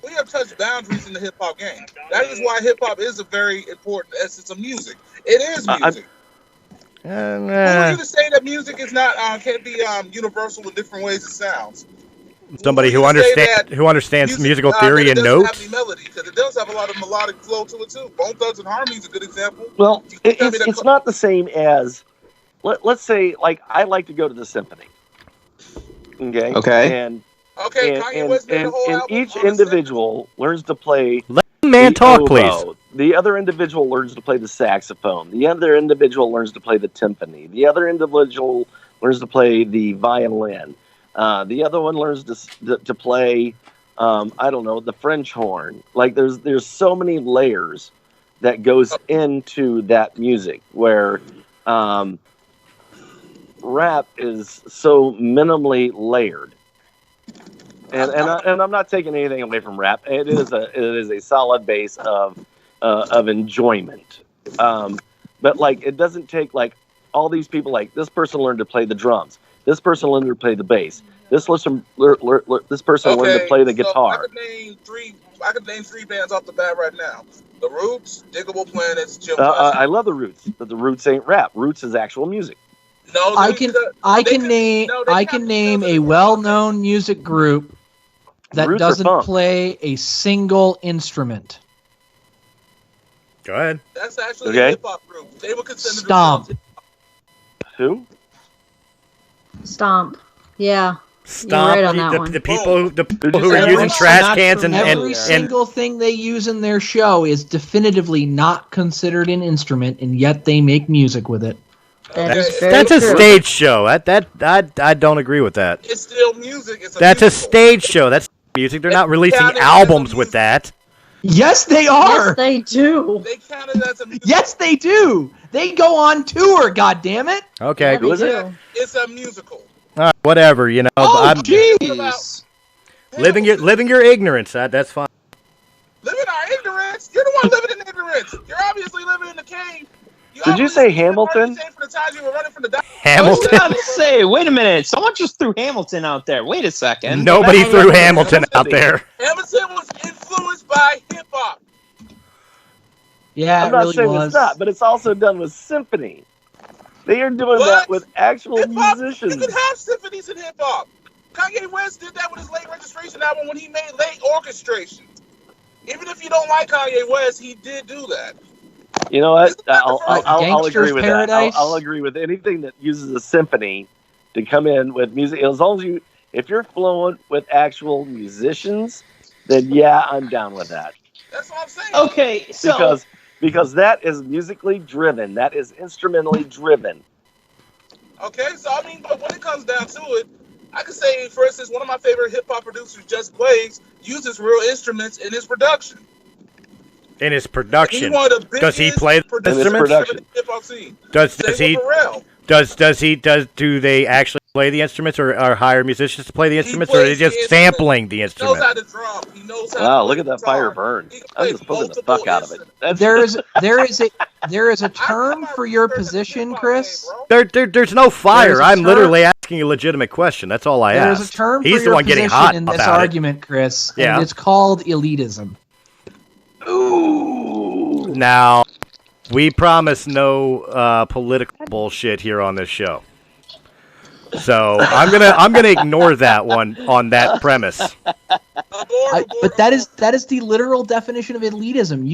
we have touched boundaries in the hip-hop game. That is why hip-hop is a very important essence of music. It is music. Who are you to say that music is not can't be universal in different ways it sounds? Somebody who understands musical theory and notes. Have the melody, because it does have a lot of melodic flow to it too. Bone Thugs and Harmony is a good example. Well, it's not the same as... Let's say, I like to go to the symphony. Okay. And each individual learns to play. Let the man talk, oboe. please. The other individual learns to play the saxophone. The other individual learns to play the timpani. The other individual learns to play the violin. The other one learns to play I don't know, the French horn. Like there's so many layers that goes into that music where rap is so minimally layered. And I'm not taking anything away from rap. It is a solid base of enjoyment. But like it doesn't take like all these people, like this person learned to play the drums, this person learned to play the bass, this person learned to play the guitar. I could name three bands off the bat right now: The Roots, Diggable Planets, Jim. I love the Roots, but the Roots ain't rap. Roots is actual music. No, I can name a well-known music group that doesn't play a single instrument. Go ahead. That's actually a hip hop group. They would consider Stomp. Who? Stomp. Yeah. Stomp. You're right on that one. The people who are using trash cans and every single thing they use in their show is definitively not considered an instrument, and yet they make music with it. That's a stage show. I don't agree with that. It's still music. That's a stage show. That's music. They're not releasing albums with that. Yes, they are. Yes, they do. They count it as a music. Yes, they do. They go on tour. God damn it. Okay. Yeah, they do. It's a musical. All right, whatever. You know. Oh, jeez. Living your ignorance. That's fine. Living our ignorance. You're the one living in ignorance. You're obviously living in the cave. Did you say Hamilton? Hamilton. I was about to say, wait a minute. Someone just threw Hamilton out there. Wait a second. Nobody threw Hamilton out there. Hamilton was influenced by hip hop. Yeah, I'm not saying it's not, but it's also done with symphony. They are doing that with actual musicians. You can have symphonies in hip hop. Kanye West did that with his late registration album when he made late orchestration. Even if you don't like Kanye West, he did do that. You know what? I'll agree with Paradise? that. I'll agree with anything that uses a symphony to come in with music. As long as if you're flowing with actual musicians, then yeah, I'm down with that. That's what I'm saying. Okay, so because that is musically driven, that is instrumentally driven. Okay, so I mean, but when it comes down to it, I could say, for instance, one of my favorite hip hop producers, Just Blaze, uses real instruments in his production. In his production, does he play the instruments? Do they actually play the instruments, or hire musicians to play the instruments, or are they just sampling the instrument? He knows how to drum. He knows how wow, look at that fire burn! I'm just poking the fuck out of it. There is a term for your position, Chris. There's no fire. I'm literally asking a legitimate question. That's all I asked. There's a term He's for the your one getting position hot in this about argument, Chris. Yeah. And it's called elitism. Ooh. Now, we promise no political bullshit here on this show. So I'm gonna ignore that one on that premise. But that is the literal definition of elitism.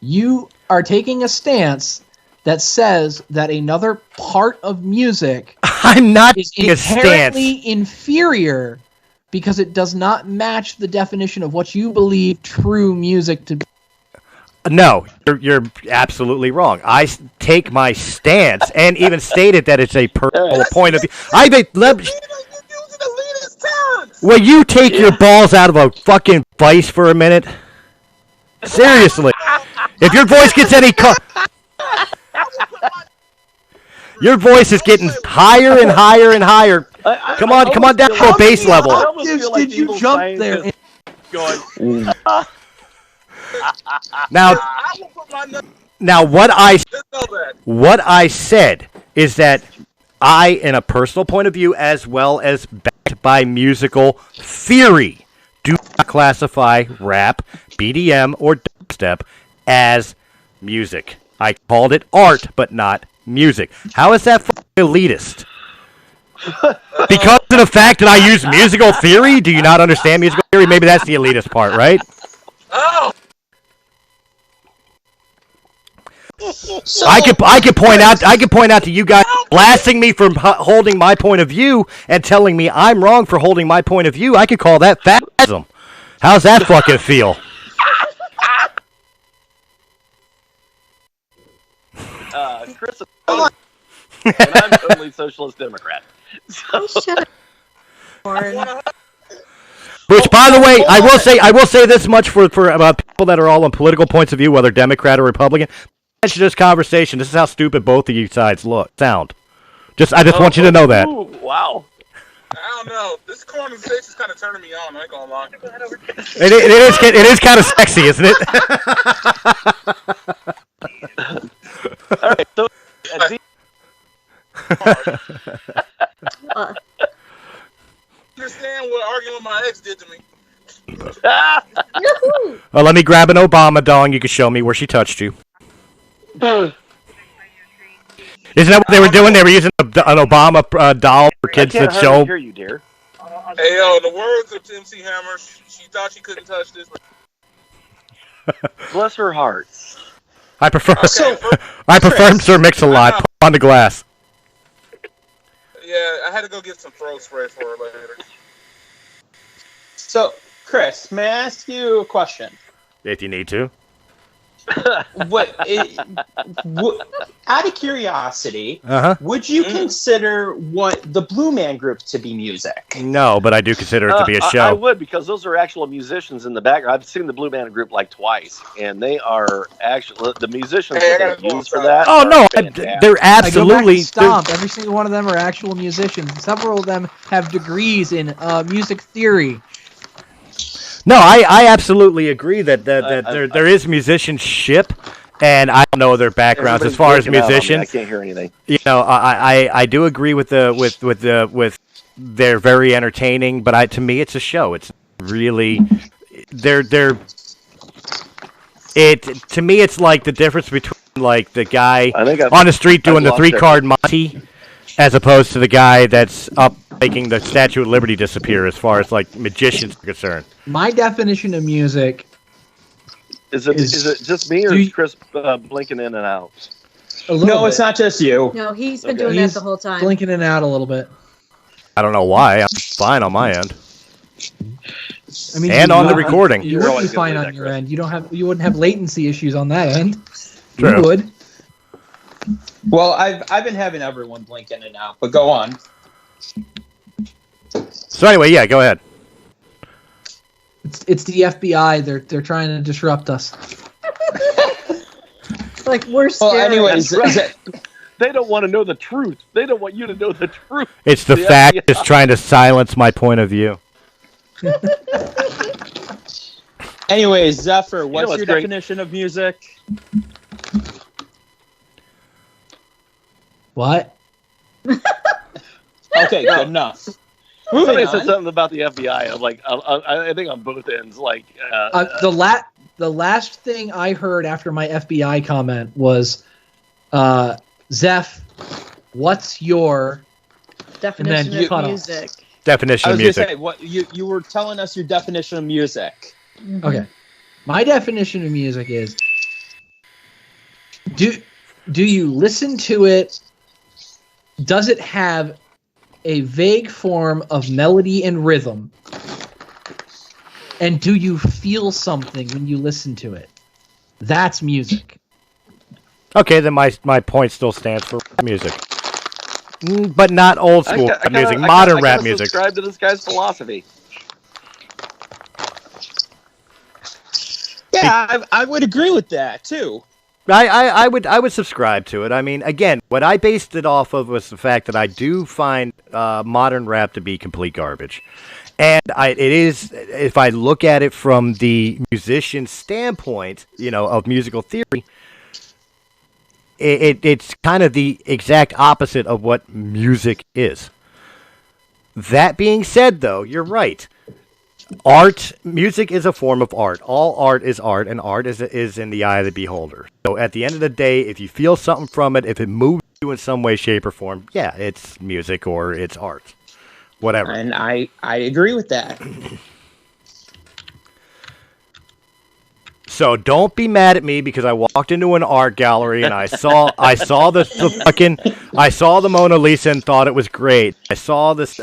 You are taking a stance that says that another part of music I'm not is taking a stance. inherently inferior because it does not match the definition of what you believe true music to be. No, you're absolutely wrong. I take my stance and even stated that it's a personal point of view. Will you take your balls out of a fucking vice for a minute? Seriously. If your voice gets any... Your voice is getting higher and higher and higher. Come on down to a base level. Did you jump there? Now, what I said is that I, in a personal point of view, as well as backed by musical theory, do not classify rap, BDM, or dubstep as music. I called it art, but not music. How is that fucking elitist? Because of the fact that I use musical theory? Do you not understand musical theory? Maybe that's the elitist part, right? Oh. So, I could point out to you guys blasting me for holding my point of view and telling me I'm wrong for holding my point of view. I could call that fascism. How's that fucking feel? Chris, and I'm totally socialist Democrat. So. Shut up. Which, by the way, I will say this much for people that are all on political points of view, whether Democrat or Republican. That's this conversation. This is how stupid both of you sides sound. I just want you to know that. Ooh, wow. I don't know. This conversation is kind of turning me on. I ain't gonna lie. It is kind of sexy, isn't it? All right. So, understand what arguing with my ex did to me. Well, let me grab an Obama doll and you can show me where she touched you. Isn't that what they were doing? They were using an Obama doll for kids that show. I hear you, dear. Hey, yo, in the words of MC Hammer, she thought she couldn't touch this. Bless her heart. I prefer Chris, Sir Mix-a-Lot. Put on the glass. Yeah, I had to go get some throat spray for her later. So, Chris, may I ask you a question? If you need to. Out of curiosity, would you consider what the Blue Man Group to be music? No, but I do consider it to be a show. I would, because those are actual musicians in the background. I've seen the Blue Man Group like twice, and they are actually the musicians that they use for that. Oh no, they're absolutely. Stomp. Every single one of them are actual musicians. Several of them have degrees in music theory. No, I absolutely agree that there is musicianship, and I don't know their backgrounds as far as musicians. I can't hear anything. You know, I do agree with they're very entertaining, but to me it's a show. It's really to me it's like the difference between like the guy on the street doing the 3-card Monty, as opposed to the guy that's up making the Statue of Liberty disappear, as far as like magicians are concerned. My definition of music is it just me, or is Chris blinking in and out? No, it's not just you. No, he's been doing that the whole time. Blinking in and out a little bit. I don't know why. I'm fine on my end. I mean, and on the recording. You would be fine on your end. You wouldn't have latency issues on that end. True. You would. Well, I've been having everyone blink in and out, but go on. So anyway, yeah, go ahead. It's the FBI. They're trying to disrupt us. Like we're scared. Well, anyways, they don't want to know the truth. They don't want you to know the truth. It's the fact it's trying to silence my point of view. Anyways, Zephyr, what's your definition of music? What? Okay, good enough. Somebody said something about the FBI. I'm like, I think on both ends. Like the last thing I heard after my FBI comment was, Zeph, what's your definition of music? Definition of music. I was gonna say, what you were telling us your definition of music. Mm-hmm. Okay, my definition of music is: do you listen to it? Does it have a vague form of melody and rhythm? And do you feel something when you listen to it? That's music. Okay, then my point still stands for music. But not old school rap music, modern rap music. Subscribe to this guy's philosophy. Yeah, I would agree with that too. I would subscribe to it. I mean, again, what I based it off of was the fact that I do find modern rap to be complete garbage, and it is, if I look at it from the musician standpoint, of musical theory, it's kind of the exact opposite of what music is. That being said, though, you're right. Music is a form of art. All art is art, and art is in the eye of the beholder. So at the end of the day, if you feel something from it, if it moves you in some way, shape, or form, yeah, it's music or it's art. Whatever. And I agree with that. So don't be mad at me because I walked into an art gallery and I saw the Mona Lisa and thought it was great. I saw this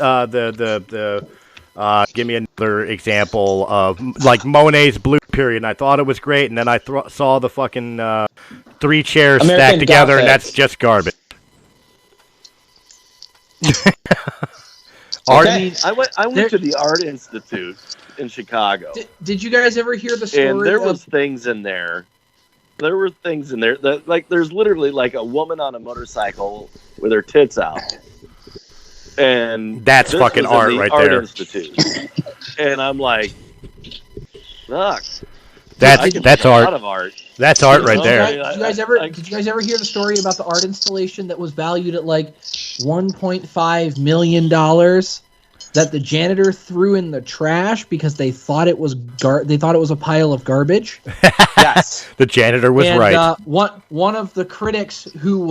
give me another example of like Monet's Blue Period, and I thought it was great, and then I saw the fucking 3 chairs stacked together, and that's just garbage. Art. I went to the Art Institute in Chicago. Did you guys ever hear the story? And there was things in there. There were things in there that, like, there's literally like a woman on a motorcycle with her tits out, and that's fucking art right Art there. Institute. And I'm like, fuck. That's art. Out of art. That's art right there. Did you guys ever hear the story about the art installation that was valued at like $1.5 million that the janitor threw in the trash because they thought it was a pile of garbage? Yes, the janitor was right. One of the critics who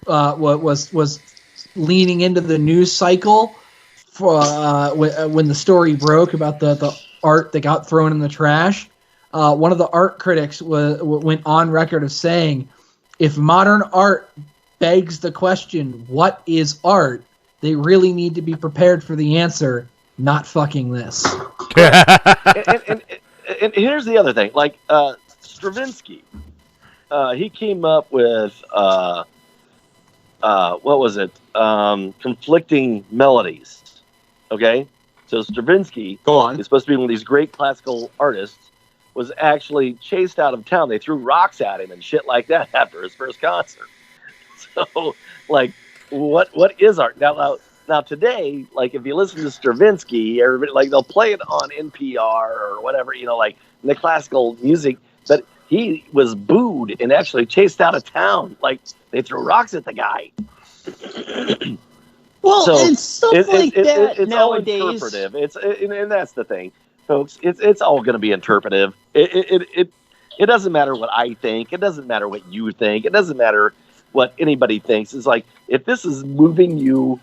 was leaning into the news cycle for when the story broke about the art that got thrown in the trash. One of the art critics went on record of saying, if modern art begs the question, what is art? They really need to be prepared for the answer, not fucking this. and here's the other thing. Like, Stravinsky, he came up with, what was it? Conflicting melodies. Okay? So Stravinsky is supposed to be one of these great classical artists, was actually chased out of town. They threw rocks at him and shit like that after his first concert. So, like, what is art? Now today, like, if you listen to Stravinsky, everybody, like, they'll play it on NPR or whatever, you know, like, in the classical music, but he was booed and actually chased out of town. Like, they threw rocks at the guy. Well, so it's stuff like that it's nowadays. all interpretive. And that's the thing, folks. It's all going to be interpretive. It doesn't matter what I think. It doesn't matter what you think. It doesn't matter what anybody thinks. It's like, if this is moving you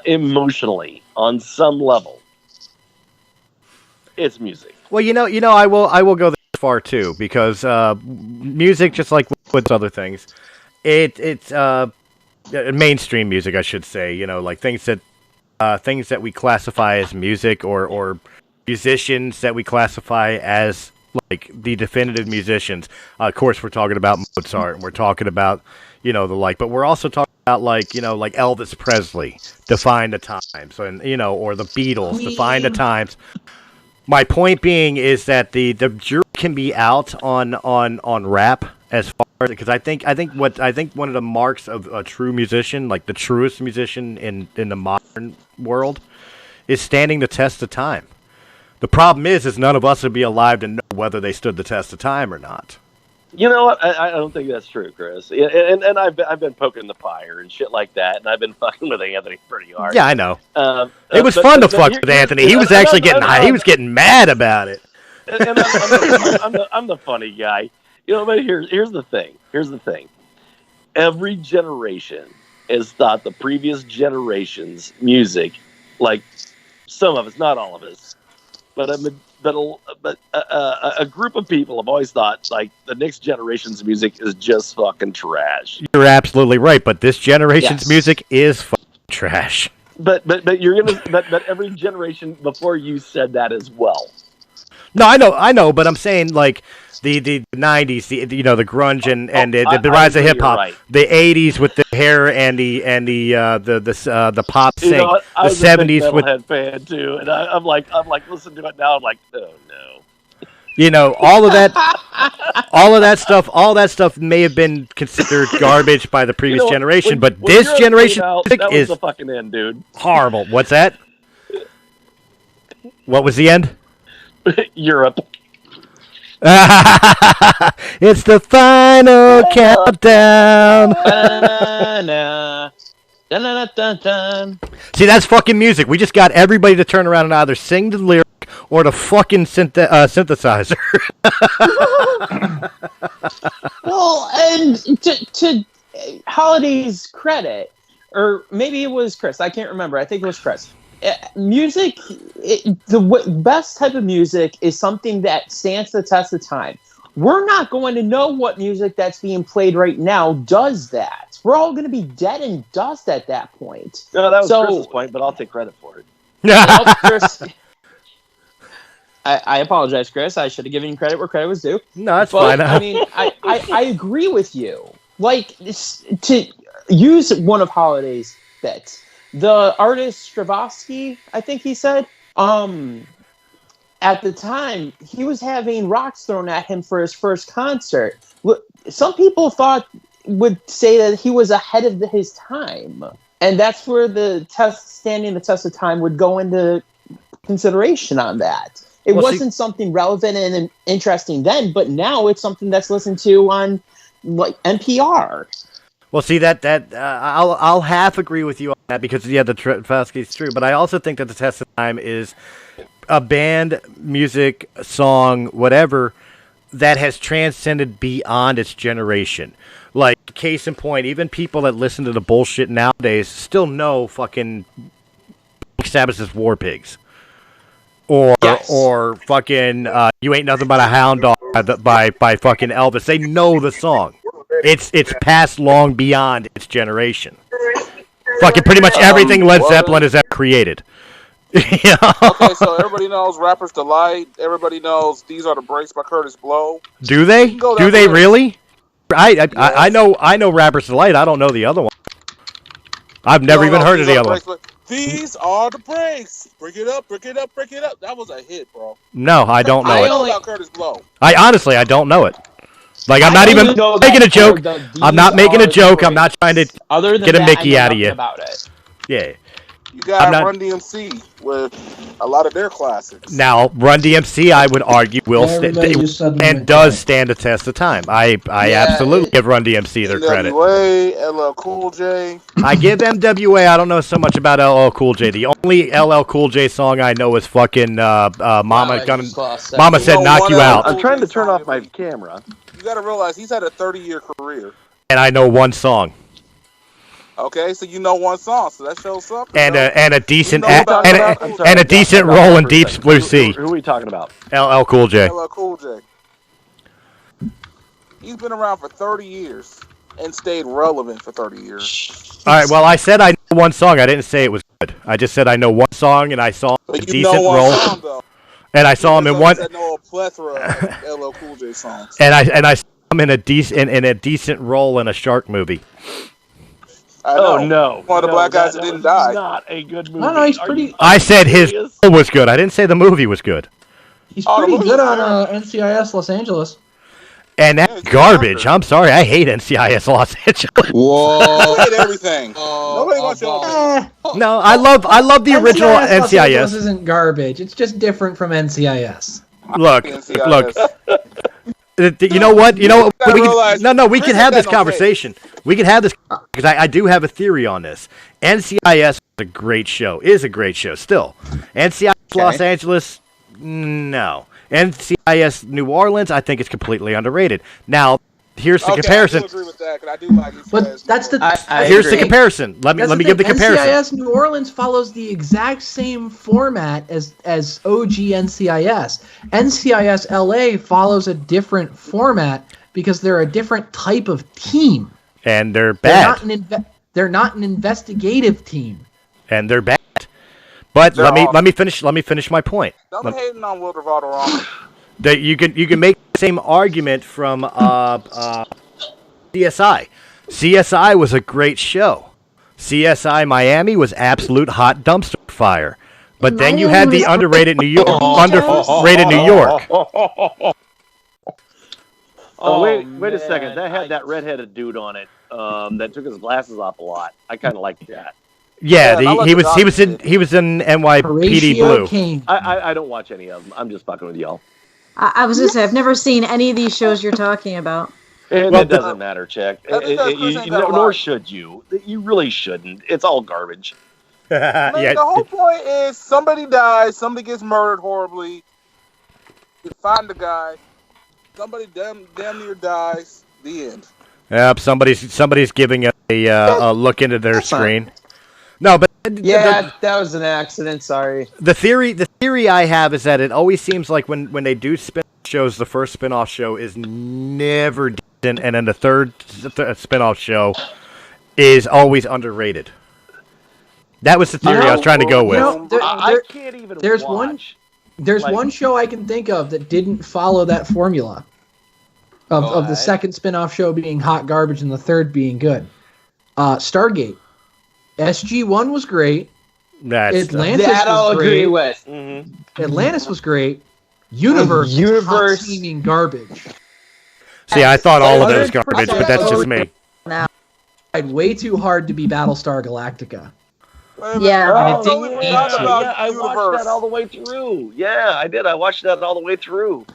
emotionally on some level, it's music. Well, you know, I will go this far too, because music, just like with other things, it's mainstream music, I should say. You know, like things that we classify as music, or musicians that we classify as like the definitive musicians. Of course, we're talking about Mozart, and we're talking about, you know, the like, but we're also talking about, like, you know, like Elvis Presley, Define the Times, and, you know, or the Beatles, Define the Times. My point being is that the jury can be out on rap, as far as, because I think one of the marks of a true musician, like the truest musician in the modern world, is standing the test of time. The problem is none of us would be alive to know whether they stood the test of time or not. You know what? I don't think that's true, Chris. And I've been poking the fire and shit like that, and I've been fucking with Anthony pretty hard. Yeah, I know. It was fun to fuck with Anthony. He was actually getting high. He was getting mad about it. And I'm the funny guy. You know, but here's the thing. Here's the thing. Every generation has thought the previous generation's music, like some of us, not all of us, but a group of people have always thought, like, the next generation's music is just fucking trash. You're absolutely right, but this generation's music is fucking trash. But every generation before you said that as well. No, I know, but I'm saying, like, the 90s, the grunge and the rise of hip hop, right. The 80s with the hair and the pop sync, I was the 70s with a fan too, and I'm like listening to it now, I'm like, oh no. You know, all that stuff may have been considered garbage by the previous generation, but this generation that was the fucking end, dude. Horrible. What's that? What was the end? Europe. It's the final countdown. See, that's fucking music. We just got everybody to turn around and either sing the lyric or the fucking synthesizer. Well, and to Holiday's credit, or maybe it was Chris, I can't remember. I think it was Chris. Music, the best type of music is something that stands the test of time. We're not going to know what music that's being played right now does that. We're all going to be dead and dust at that point. No, that was Chris's point, but I'll take credit for it. Well, Chris, I apologize, Chris. I should have given you credit where credit was due. No, that's fine. I mean, I agree with you. Like, to use one of Holiday's bits, the artist Stravinsky, I think he said, at the time, he was having rocks thrown at him for his first concert. Some people would say that he was ahead of his time. And that's where standing the test of time would go into consideration on that. It wasn't something relevant and interesting then, but now it's something that's listened to on like NPR. Well, see that I'll half agree with you on that because the Stravinsky is true, but I also think that the test of time is a band, music, song, whatever that has transcended beyond its generation. Like, case in point, even people that listen to the bullshit nowadays still know fucking Sabbath's War Pigs. Or fucking You Ain't Nothing But a Hound Dog by fucking Elvis. They know the song. It's passed long beyond its generation. Fucking pretty much everything Led Zeppelin has ever created. Okay, so everybody knows Rapper's Delight. Everybody knows These Are the Breaks by Curtis Blow. Do they? Do they really? I know Rapper's Delight. I don't know the other one. I've never even heard of the other one. These are the breaks. Break it up, break it up, break it up. That was a hit, bro. No, I don't know I it. know about Curtis Blow. I don't know it. Like, I'm not even making a joke. I'm not making a joke. I'm not trying to get a Mickey out of you. Yeah. You got Run DMC with a lot of their classics. Now, Run DMC, I would argue, does stand the test of time. I absolutely give Run DMC their credit. NWA, LL Cool J. I give MWA. I don't know so much about LL Cool J. The only LL Cool J song I know is fucking Mama Said Knock You Out. I'm trying to turn off my camera. You got to realize he's had a 30-year career. And I know one song. Okay, so you know one song, so that shows something. And a decent and a decent role in Deep Blue Sea. Who are we talking about? LL Cool J. LL Cool J. He's been around for 30 years and stayed relevant for 30 years. All right, well, I said I know one song. I didn't say it was good. I just said I know one song, and I saw a decent role. Song, and I saw him in one. I know a plethora of LL Cool J songs. And I saw him in a decent role in a shark movie. Oh no! One of the black guys that didn't die. Not a good movie. No, he's pretty. I said his role was good. I didn't say the movie was good. He's pretty good on NCIS Los Angeles. And that's garbage. I'm sorry, I hate NCIS Los Angeles. Whoa! I hate everything. Nobody wants you. No, I love the original NCIS. Los Angeles isn't garbage. It's just different from NCIS. Look. You know what? We can have this conversation. We can have this because I do have a theory on this. NCIS is a great show. Still. NCIS Los Angeles, no. NCIS New Orleans, I think it's completely underrated. Now, here's the comparison. I do agree with that, because I do like NCIS. But that's here's the comparison. Let me give the comparison. NCIS New Orleans follows the exact same format as OG NCIS. NCIS LA follows a different format because they're a different type of team. And they're bad. They're not an investigative team. And they're bad. But let me finish my point. Don't hating on Will Dorado wrong. That you can make the same argument from CSI. CSI was a great show. CSI Miami was absolute hot dumpster fire. But then you had the underrated New York. Oh, wait a second. That had that redheaded dude on it that took his glasses off a lot. I kind of liked that. Yeah, he was in NYPD Blue. I don't watch any of them. I'm just fucking with y'all. I was gonna say I've never seen any of these shows you're talking about. And it doesn't matter, Chick. Nor should you. You really shouldn't. It's all garbage. The whole point is somebody dies, somebody gets murdered horribly. You find the guy. Somebody damn near dies. The end. Yep, somebody's giving a look into their screen. Fine. No, but that was an accident. Sorry. The theory I have is that it always seems like when they do spin shows, the first spin-off show is never decent, and then the third spin-off show is always underrated. That was the theory I was trying to go with. I can't even watch. There's one show I can think of that didn't follow that formula of the second spin-off show being hot garbage and the third being good. Stargate. SG-1 was great. Atlantis that I'll was great. agree with. Mm-hmm. Atlantis was great. Universe was seeming garbage. See, I thought all of it was garbage, but that's just me. I tried way too hard to be Battlestar Galactica. Yeah. I watched that all the way through. Yeah, I did. I watched that all the way through.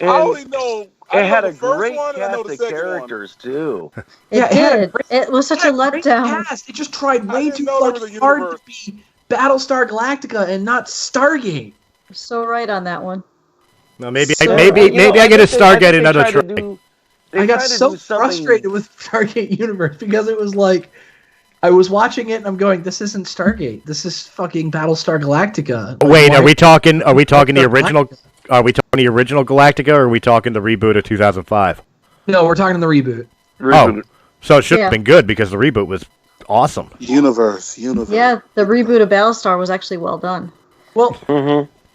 And I only know. It had a great cast of characters too. It did. It was such a letdown. It just tried way too hard to be Battlestar Galactica and not Stargate. You're so right on that one. No, maybe I get a Stargate another try. I got so frustrated with Stargate Universe because it was like I was watching it and I'm going, "This isn't Stargate. This is fucking Battlestar Galactica." Wait, are we talking the original? Are we talking the original Galactica, or are we talking the reboot of 2005? No, we're talking the reboot. Oh, so it should have been good because the reboot was awesome. Universe. Yeah, the reboot of Battlestar was actually well done. Well,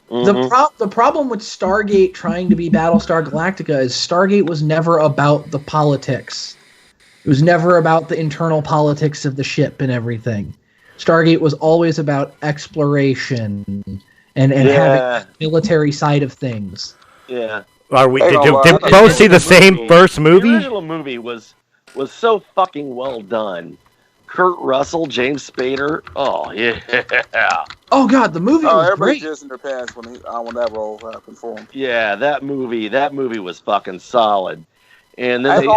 the problem with Stargate trying to be Battlestar Galactica is Stargate was never about the politics. It was never about the internal politics of the ship and everything. Stargate was always about exploration and having the military side of things. Yeah. Are we? Did both see the same first movie? The original movie was so fucking well done. Kurt Russell, James Spader. Oh yeah. Oh god, the movie was everybody great. jizzed in their pants when that role happened for him. Yeah, that movie was fucking solid. And then I did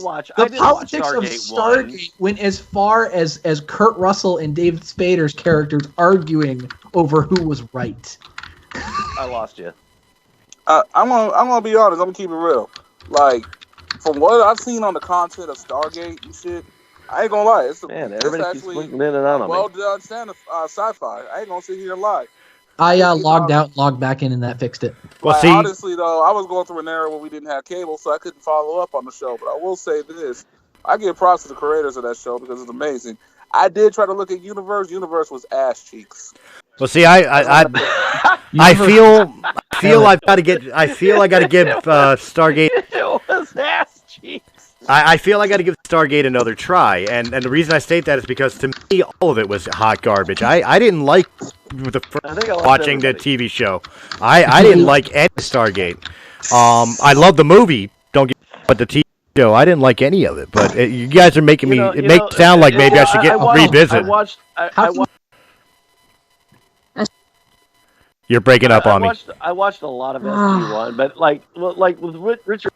watch. The politics of Stargate went as far as Kurt Russell and David Spader's characters arguing over who was right. I lost you. I'm gonna be honest. I'm gonna keep it real. Like from what I've seen on the content of Stargate and shit, I ain't gonna lie. Everybody keeps blinking in and out on me. Well done, sci-fi. I ain't gonna sit here and lie. I logged out and logged back in, and that fixed it. Well, see, honestly though, I was going through an era where we didn't have cable, so I couldn't follow up on the show. But I will say this: I give props to the creators of that show because it's amazing. I did try to look at Universe. Universe was ass cheeks. Well, see, I feel I got to give Stargate. It was ass cheeks. I feel I got to give Stargate another try, and the reason I state that is because to me all of it was hot garbage. I didn't like watching the TV show. I didn't like any Stargate. I love the movie. Don't get, but the TV show I didn't like any of it. But you guys are making me. It makes it sound like maybe I should revisit. You're breaking up on me. I watched a lot of SG-1, but like with Richard.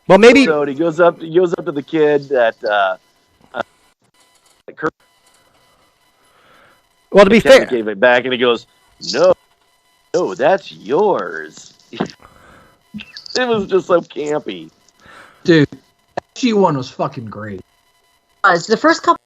Well, maybe So he goes up to the kid that. Well, to be fair, gave it back, and he goes, "No, that's yours." It was just so campy, dude. SG-1 was fucking great. The first couple